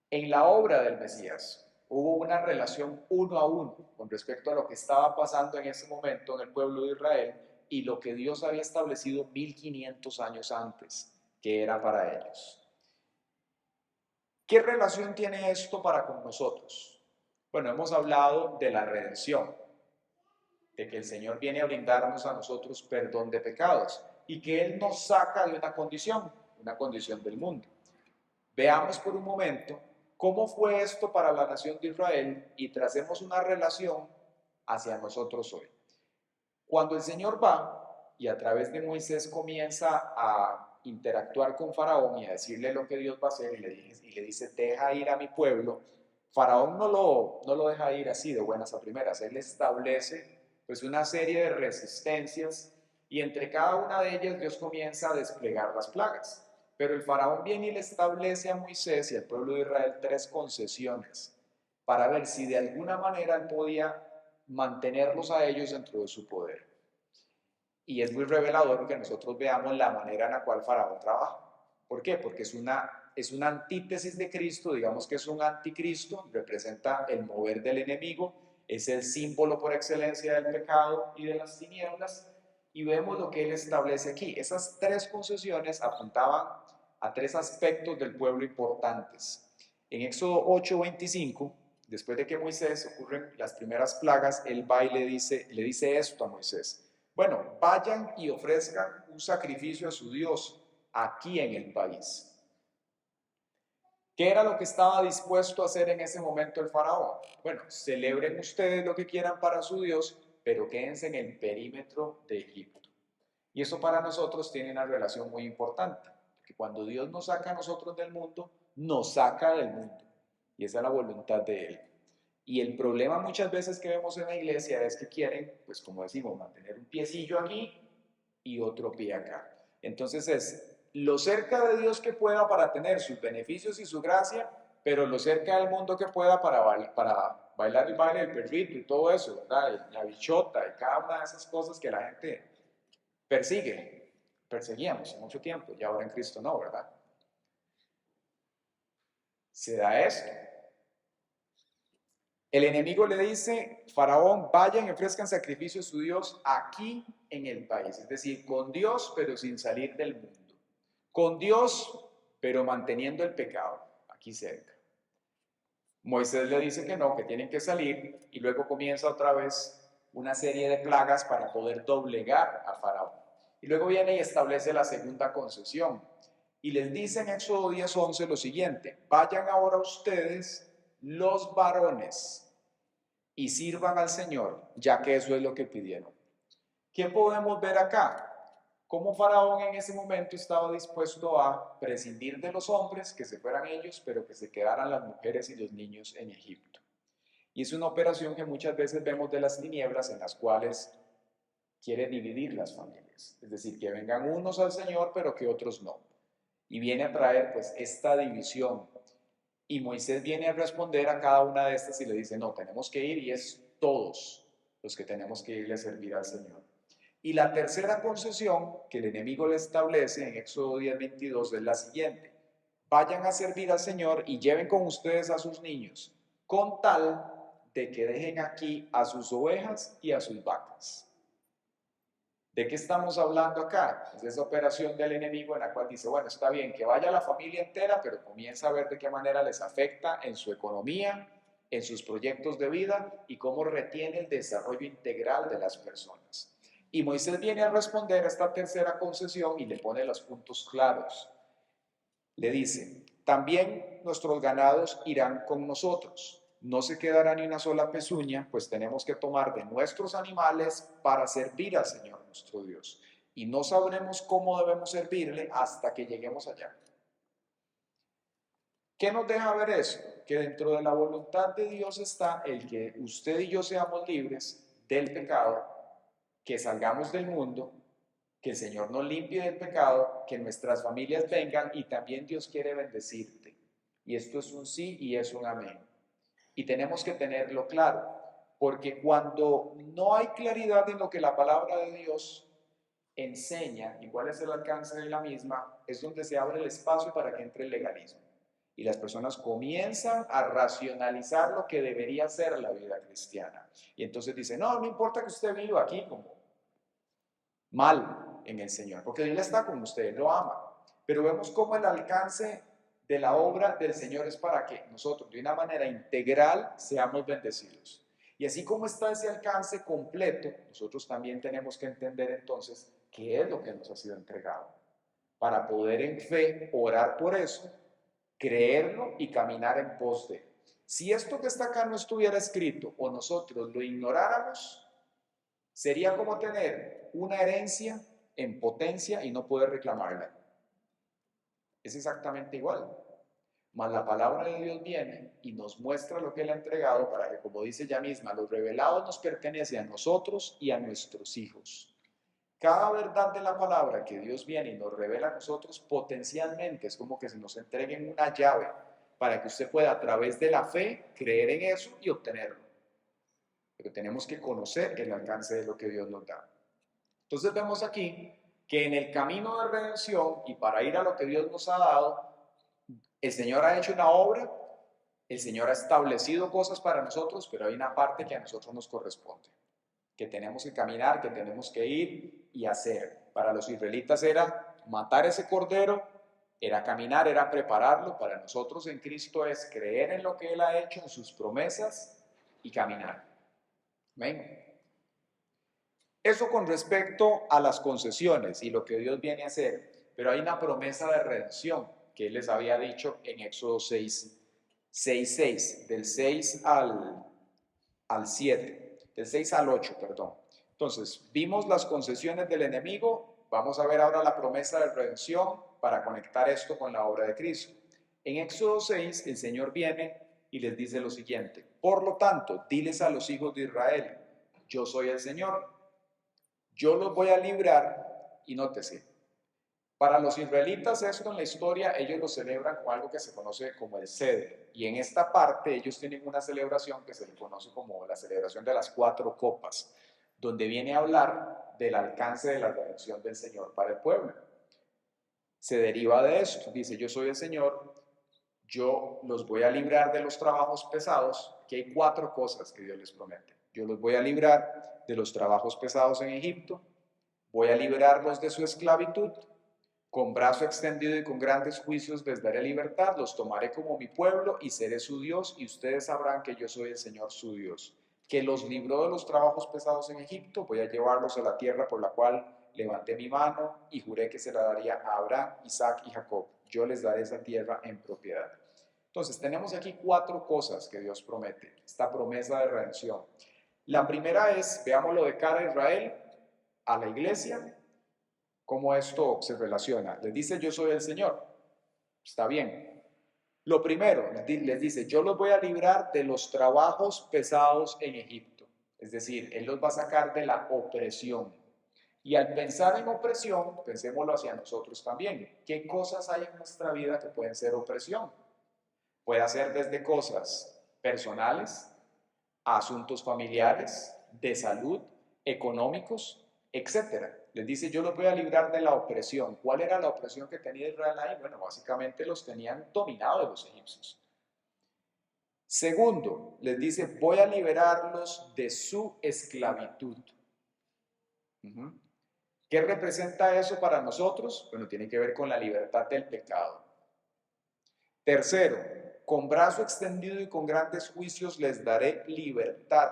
en la obra del Mesías hubo una relación uno a uno con respecto a lo que estaba pasando en ese momento en el pueblo de Israel y lo que Dios había establecido 1500 años antes, que era para ellos. ¿Qué relación tiene esto para con nosotros? Bueno, hemos hablado de la redención, de que el Señor viene a brindarnos a nosotros perdón de pecados y que Él nos saca de una condición del mundo. Veamos por un momento cómo fue esto para la nación de Israel y tracemos una relación hacia nosotros hoy. Cuando el Señor va y a través de Moisés comienza a interactuar con Faraón y a decirle lo que Dios va a hacer y le dice, deja ir a mi pueblo, Faraón no lo deja ir así de buenas a primeras, él establece pues una serie de resistencias y entre cada una de ellas Dios comienza a desplegar las plagas. Pero el faraón viene y le establece a Moisés y al pueblo de Israel 3 concesiones para ver si de alguna manera él podía mantenerlos a ellos dentro de su poder. Y es muy revelador que nosotros veamos la manera en la cual faraón trabaja. ¿Por qué? Porque es una antítesis de Cristo, digamos que es un anticristo, representa el mover del enemigo, es el símbolo por excelencia del pecado y de las tinieblas, y vemos lo que él establece aquí. Esas 3 concesiones apuntaban a 3 aspectos del pueblo importantes. En Éxodo 8:25, después de que Moisés ocurren las primeras plagas, él va y le dice esto a Moisés. Bueno, vayan y ofrezcan un sacrificio a su Dios aquí en el país. ¿Qué era lo que estaba dispuesto a hacer en ese momento el faraón? Bueno, celebren ustedes lo que quieran para su Dios, pero quédense en el perímetro de Egipto. Y eso para nosotros tiene una relación muy importante, porque cuando Dios nos saca a nosotros del mundo, nos saca del mundo. Y esa es la voluntad de Él. Y el problema muchas veces que vemos en la iglesia es que quieren, pues como decimos, mantener un piecillo aquí y otro pie acá. Entonces es lo cerca de Dios que pueda para tener sus beneficios y su gracia, pero lo cerca del mundo que pueda para bailar el baile del perrito y todo eso, ¿verdad? La bichota y cada una de esas cosas que la gente perseguíamos mucho tiempo, y ahora en Cristo no, ¿verdad? Se da esto. El enemigo le dice, Faraón, vayan y ofrezcan sacrificio a su Dios aquí en el país. Es decir, con Dios, pero sin salir del mundo. Con Dios, pero manteniendo el pecado aquí cerca. Moisés le dice que no, que tienen que salir, y luego comienza otra vez una serie de plagas para poder doblegar a Faraón. Y luego viene y establece la segunda concesión. Y les dice en Éxodo 10:11 lo siguiente, vayan ahora ustedes los varones y sirvan al Señor, ya que eso es lo que pidieron. ¿Qué podemos ver acá? Como Faraón en ese momento estaba dispuesto a prescindir de los hombres, que se fueran ellos, pero que se quedaran las mujeres y los niños en Egipto. Y es una operación que muchas veces vemos de las tinieblas, en las cuales quiere dividir las familias. Es decir, que vengan unos al Señor, pero que otros no. Y viene a traer pues esta división. Y Moisés viene a responder a cada una de estas y le dice, no, tenemos que ir, y es todos los que tenemos que irle a servir al Señor. Y la tercera concesión que el enemigo le establece en Éxodo 10:22 es la siguiente: vayan a servir al Señor y lleven con ustedes a sus niños, con tal de que dejen aquí a sus ovejas y a sus vacas. ¿De qué estamos hablando acá? Es de esa operación del enemigo en la cual dice, bueno, está bien que vaya la familia entera, pero comienza a ver de qué manera les afecta en su economía, en sus proyectos de vida y cómo retiene el desarrollo integral de las personas. Y Moisés viene a responder a esta tercera concesión y le pone los puntos claros. Le dice, también nuestros ganados irán con nosotros. No se quedará ni una sola pezuña, pues tenemos que tomar de nuestros animales para servir al Señor nuestro Dios. Y no sabremos cómo debemos servirle hasta que lleguemos allá. ¿Qué nos deja ver eso? Que dentro de la voluntad de Dios está el que usted y yo seamos libres del pecado, que salgamos del mundo, que el Señor nos limpie del pecado, que nuestras familias vengan, y también Dios quiere bendecirte. Y esto es un sí y es un amén. Y tenemos que tenerlo claro, porque cuando no hay claridad en lo que la palabra de Dios enseña y cuál es el alcance de la misma, es donde se abre el espacio para que entre el legalismo. Y las personas comienzan a racionalizar lo que debería ser la vida cristiana. Y entonces dicen, no, no importa que usted viva aquí como mal en el Señor, porque Él está con usted, lo ama. Pero vemos cómo el alcance de la obra del Señor es para que nosotros de una manera integral seamos bendecidos. Y así como está ese alcance completo, nosotros también tenemos que entender entonces qué es lo que nos ha sido entregado, para poder en fe orar por eso, creerlo y caminar en pos de. Si esto que está acá no estuviera escrito o nosotros lo ignoráramos, sería como tener una herencia en potencia y no poder reclamarla. Es exactamente igual. Mas la palabra de Dios viene y nos muestra lo que Él ha entregado para que, como dice ella misma, lo revelado nos pertenece a nosotros y a nuestros hijos. Cada verdad de la palabra que Dios viene y nos revela a nosotros potencialmente es como que se nos entreguen una llave para que usted pueda a través de la fe creer en eso y obtenerlo. Pero tenemos que conocer el alcance de lo que Dios nos da. Entonces vemos aquí que en el camino de redención y para ir a lo que Dios nos ha dado, el Señor ha hecho una obra, el Señor ha establecido cosas para nosotros, pero hay una parte que a nosotros nos corresponde, que tenemos que caminar, que tenemos que ir y hacer. Para los israelitas era matar ese cordero, era caminar, era prepararlo. Para nosotros en Cristo es creer en lo que Él ha hecho, en sus promesas y caminar. ¿Ven? Eso con respecto a las concesiones y lo que Dios viene a hacer. Pero hay una promesa de redención que Él les había dicho en Éxodo 6:6, del 6 al 7, del 6 al 8, perdón. Entonces, vimos las concesiones del enemigo, vamos a ver ahora la promesa de redención para conectar esto con la obra de Cristo. En Éxodo 6, el Señor viene y les dice lo siguiente: por lo tanto, diles a los hijos de Israel, yo soy el Señor, yo los voy a librar. Y nótese, para los israelitas esto en la historia, ellos lo celebran con algo que se conoce como el Seder. Y en esta parte ellos tienen una celebración que se le conoce como la celebración de las 4 copas, donde viene a hablar del alcance de la redención del Señor para el pueblo. Se deriva de esto, dice, yo soy el Señor, yo los voy a librar de los trabajos pesados, que hay 4 cosas que Dios les promete. Yo los voy a librar de los trabajos pesados en Egipto, voy a librarlos de su esclavitud, con brazo extendido y con grandes juicios les daré libertad, los tomaré como mi pueblo y seré su Dios, y ustedes sabrán que yo soy el Señor su Dios, que los libró de los trabajos pesados en Egipto. Voy a llevarlos a la tierra por la cual levanté mi mano y juré que se la daría a Abraham, Isaac y Jacob. Yo les daré esa tierra en propiedad. Entonces tenemos aquí 4 cosas que Dios promete, esta promesa de redención. La primera es, veámoslo de cara a Israel, a la iglesia, ¿Cómo esto se relaciona? Les dice, yo soy el Señor. Está bien. Lo primero, les dice, yo los voy a librar de los trabajos pesados en Egipto. Es decir, Él los va a sacar de la opresión. Y al pensar en opresión, pensémoslo hacia nosotros también. ¿Qué cosas hay en nuestra vida que pueden ser opresión? Puede ser desde cosas personales, a asuntos familiares, de salud, económicos, etcétera. Les dice, yo los voy a librar de la opresión. ¿Cuál era la opresión que tenía Israel ahí? Bueno, básicamente los tenían dominados los egipcios. Segundo, les dice, voy a liberarlos de su esclavitud. ¿Qué representa eso para nosotros? Bueno, tiene que ver con la libertad del pecado. Tercero, con brazo extendido y con grandes juicios les daré libertad.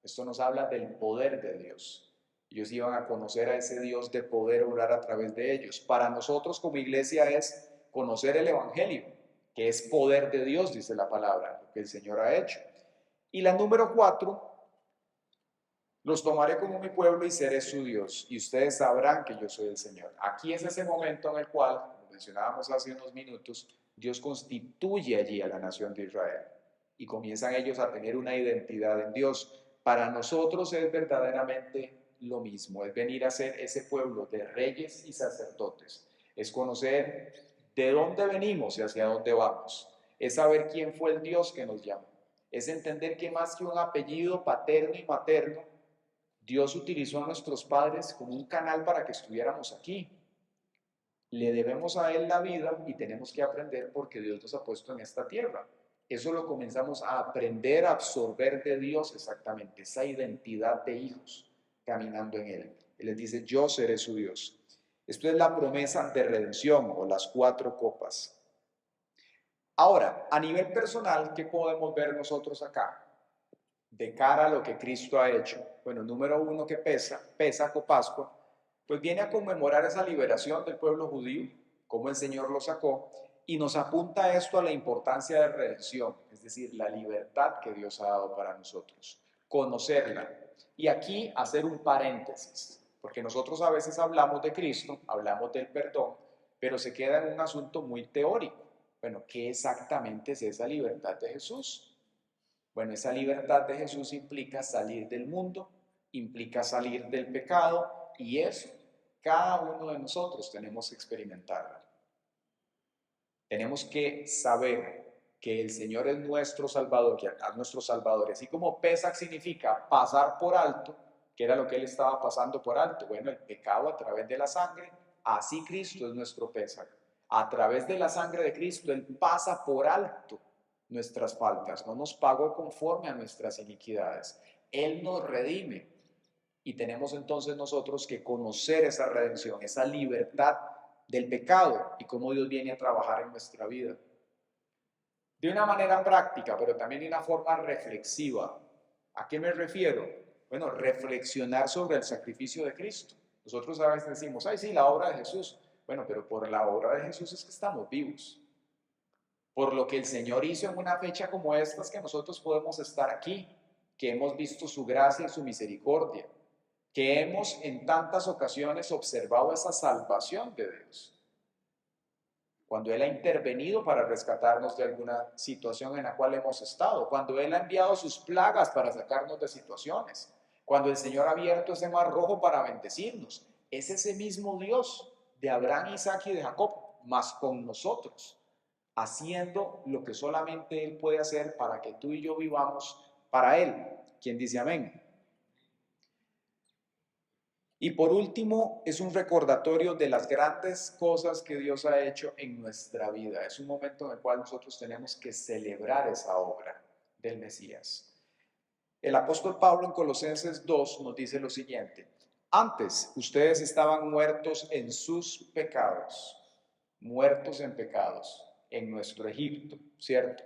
Esto nos habla del poder de Dios. Ellos iban a conocer a ese Dios de poder obrar a través de ellos. Para nosotros como iglesia es conocer el Evangelio, que es poder de Dios, dice la palabra, lo que el Señor ha hecho. Y la número 4, los tomaré como mi pueblo y seré su Dios, y ustedes sabrán que yo soy el Señor. Aquí es ese momento en el cual, como mencionábamos hace unos minutos, Dios constituye allí a la nación de Israel y comienzan ellos a tener una identidad en Dios. Para nosotros es verdaderamente lo mismo, es venir a ser ese pueblo de reyes y sacerdotes, es conocer de dónde venimos y hacia dónde vamos, es saber quién fue el Dios que nos llamó, es entender que más que un apellido paterno y materno, Dios utilizó a nuestros padres como un canal para que estuviéramos aquí. Le debemos a Él la vida y tenemos que aprender porque Dios nos ha puesto en esta tierra. Eso lo comenzamos a aprender, a absorber de Dios exactamente, esa identidad de hijos caminando en Él. Él les dice, yo seré su Dios. Esto es la promesa de redención o las 4 copas. Ahora, a nivel personal, ¿qué podemos ver nosotros acá? De cara a lo que Cristo ha hecho. Bueno, número 1 que pesa Pascua, pues viene a conmemorar esa liberación del pueblo judío, cómo el Señor lo sacó, y nos apunta esto a la importancia de redención, es decir, la libertad que Dios ha dado para nosotros, conocerla. Y aquí hacer un paréntesis, porque nosotros a veces hablamos de Cristo, hablamos del perdón, pero se queda en un asunto muy teórico. Bueno, ¿qué exactamente es esa libertad de Jesús? Bueno, esa libertad de Jesús implica salir del mundo, implica salir del pecado y eso cada uno de nosotros tenemos que experimentarlo. Tenemos que saber que el Señor es nuestro Salvador, que es nuestro Salvador. Así como Pesach significa pasar por alto, que era lo que Él estaba pasando por alto. Bueno, el pecado a través de la sangre, así Cristo es nuestro Pesach. A través de la sangre de Cristo, Él pasa por alto nuestras faltas, no nos pagó conforme a nuestras iniquidades. Él nos redime y tenemos entonces nosotros que conocer esa redención, esa libertad del pecado y cómo Dios viene a trabajar en nuestra vida. De una manera práctica, pero también de una forma reflexiva. ¿A qué me refiero? Bueno, reflexionar sobre el sacrificio de Cristo. Nosotros a veces decimos, ay, sí, la obra de Jesús. Bueno, pero por la obra de Jesús es que estamos vivos. Por lo que el Señor hizo en una fecha como esta es que nosotros podemos estar aquí, que hemos visto su gracia y su misericordia, que hemos en tantas ocasiones observado esa salvación de Dios. Cuando Él ha intervenido para rescatarnos de alguna situación en la cual hemos estado, cuando Él ha enviado sus plagas para sacarnos de situaciones, cuando el Señor ha abierto ese mar rojo para bendecirnos, es ese mismo Dios de Abraham, Isaac y de Jacob, más con nosotros, haciendo lo que solamente Él puede hacer para que tú y yo vivamos para Él. ¿Quién dice amén? Y por último, es un recordatorio de las grandes cosas que Dios ha hecho en nuestra vida. Es un momento en el cual nosotros tenemos que celebrar esa obra del Mesías. El apóstol Pablo en Colosenses 2 nos dice lo siguiente: antes ustedes estaban muertos en sus pecados, muertos en pecados, en nuestro Egipto, ¿cierto?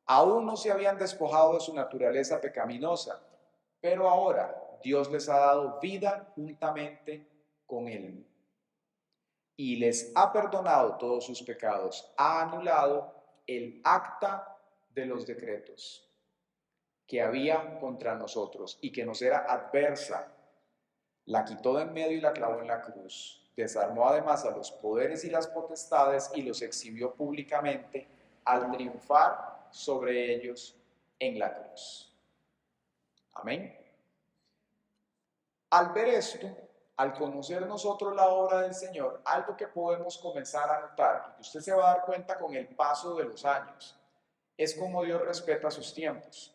Aún no se habían despojado de su naturaleza pecaminosa, pero ahora Dios les ha dado vida juntamente con Él y les ha perdonado todos sus pecados, ha anulado el acta de los decretos que había contra nosotros y que nos era adversa. la quitó de en medio y la clavó en la cruz. Desarmó además a los poderes y las potestades y los exhibió públicamente al triunfar sobre ellos en la cruz. Amén. Al ver esto, al conocer nosotros la obra del Señor, algo que podemos comenzar a notar y que usted se va a dar cuenta con el paso de los años, es cómo Dios respeta sus tiempos.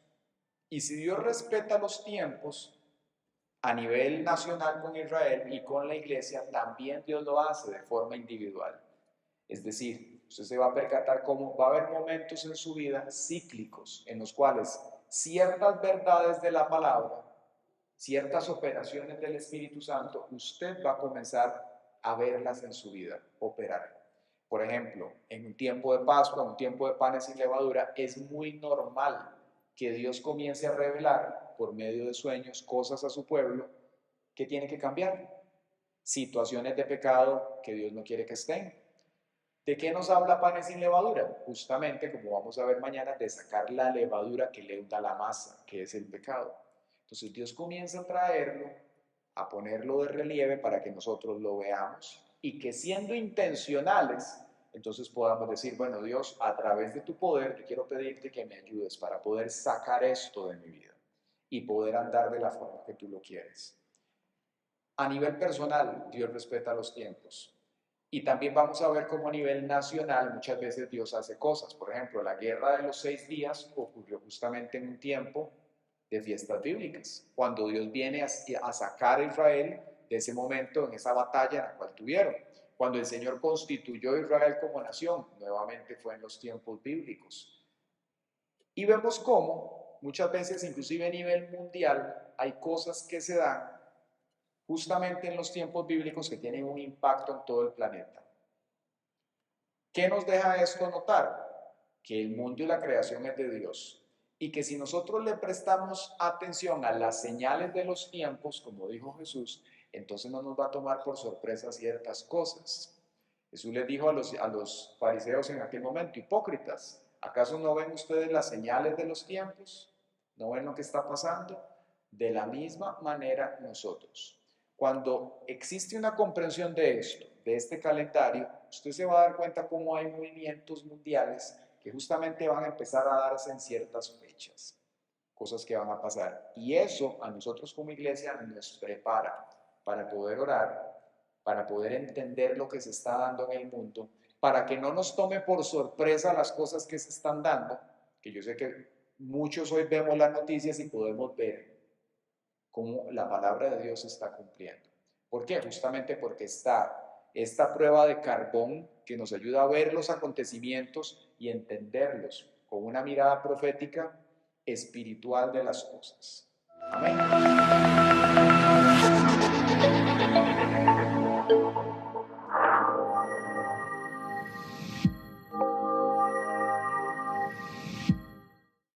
Y si Dios respeta los tiempos a nivel nacional con Israel y con la iglesia, también Dios lo hace de forma individual. Es decir, usted se va a percatar cómo va a haber momentos en su vida cíclicos en los cuales ciertas verdades de la palabra, ciertas operaciones del Espíritu Santo, usted va a comenzar a verlas en su vida, operar. Por ejemplo, en un tiempo de Pascua, en un tiempo de panes sin levadura, es muy normal que Dios comience a revelar por medio de sueños cosas a su pueblo que tiene que cambiar. Situaciones de pecado que Dios no quiere que estén. ¿De qué nos habla panes sin levadura? Justamente, como vamos a ver mañana, de sacar la levadura que leuda la masa, que es el pecado. Entonces Dios comienza a traerlo, a ponerlo de relieve para que nosotros lo veamos y que siendo intencionales, entonces podamos decir, bueno Dios, a través de tu poder, yo quiero pedirte que me ayudes para poder sacar esto de mi vida y poder andar de la forma que tú lo quieres. A nivel personal, Dios respeta los tiempos. Y también vamos a ver cómo a nivel nacional muchas veces Dios hace cosas. Por ejemplo, la guerra de los 6 días ocurrió justamente en un tiempo de fiestas bíblicas, cuando Dios viene a sacar a Israel de ese momento, en esa batalla en la cual tuvieron. Cuando el Señor constituyó a Israel como nación, nuevamente fue en los tiempos bíblicos. Y vemos cómo muchas veces, inclusive a nivel mundial, hay cosas que se dan justamente en los tiempos bíblicos que tienen un impacto en todo el planeta. ¿Qué nos deja esto notar? Que el mundo y la creación es de Dios y que si nosotros le prestamos atención a las señales de los tiempos, como dijo Jesús, entonces no nos va a tomar por sorpresa ciertas cosas. Jesús les dijo a los fariseos en aquel momento, hipócritas, ¿acaso no ven ustedes las señales de los tiempos? ¿No ven lo que está pasando? De la misma manera nosotros. Cuando existe una comprensión de esto, de este calendario, usted se va a dar cuenta cómo hay movimientos mundiales que justamente van a empezar a darse en ciertas fechas, cosas que van a pasar. Y eso a nosotros como iglesia nos prepara para poder orar, para poder entender lo que se está dando en el mundo, para que no nos tome por sorpresa las cosas que se están dando, que yo sé que muchos hoy vemos las noticias y podemos ver cómo la palabra de Dios se está cumpliendo. ¿Por qué? Justamente porque está esta prueba de carbón que nos ayuda a ver los acontecimientos y entenderlos con una mirada profética espiritual de las cosas. Amén.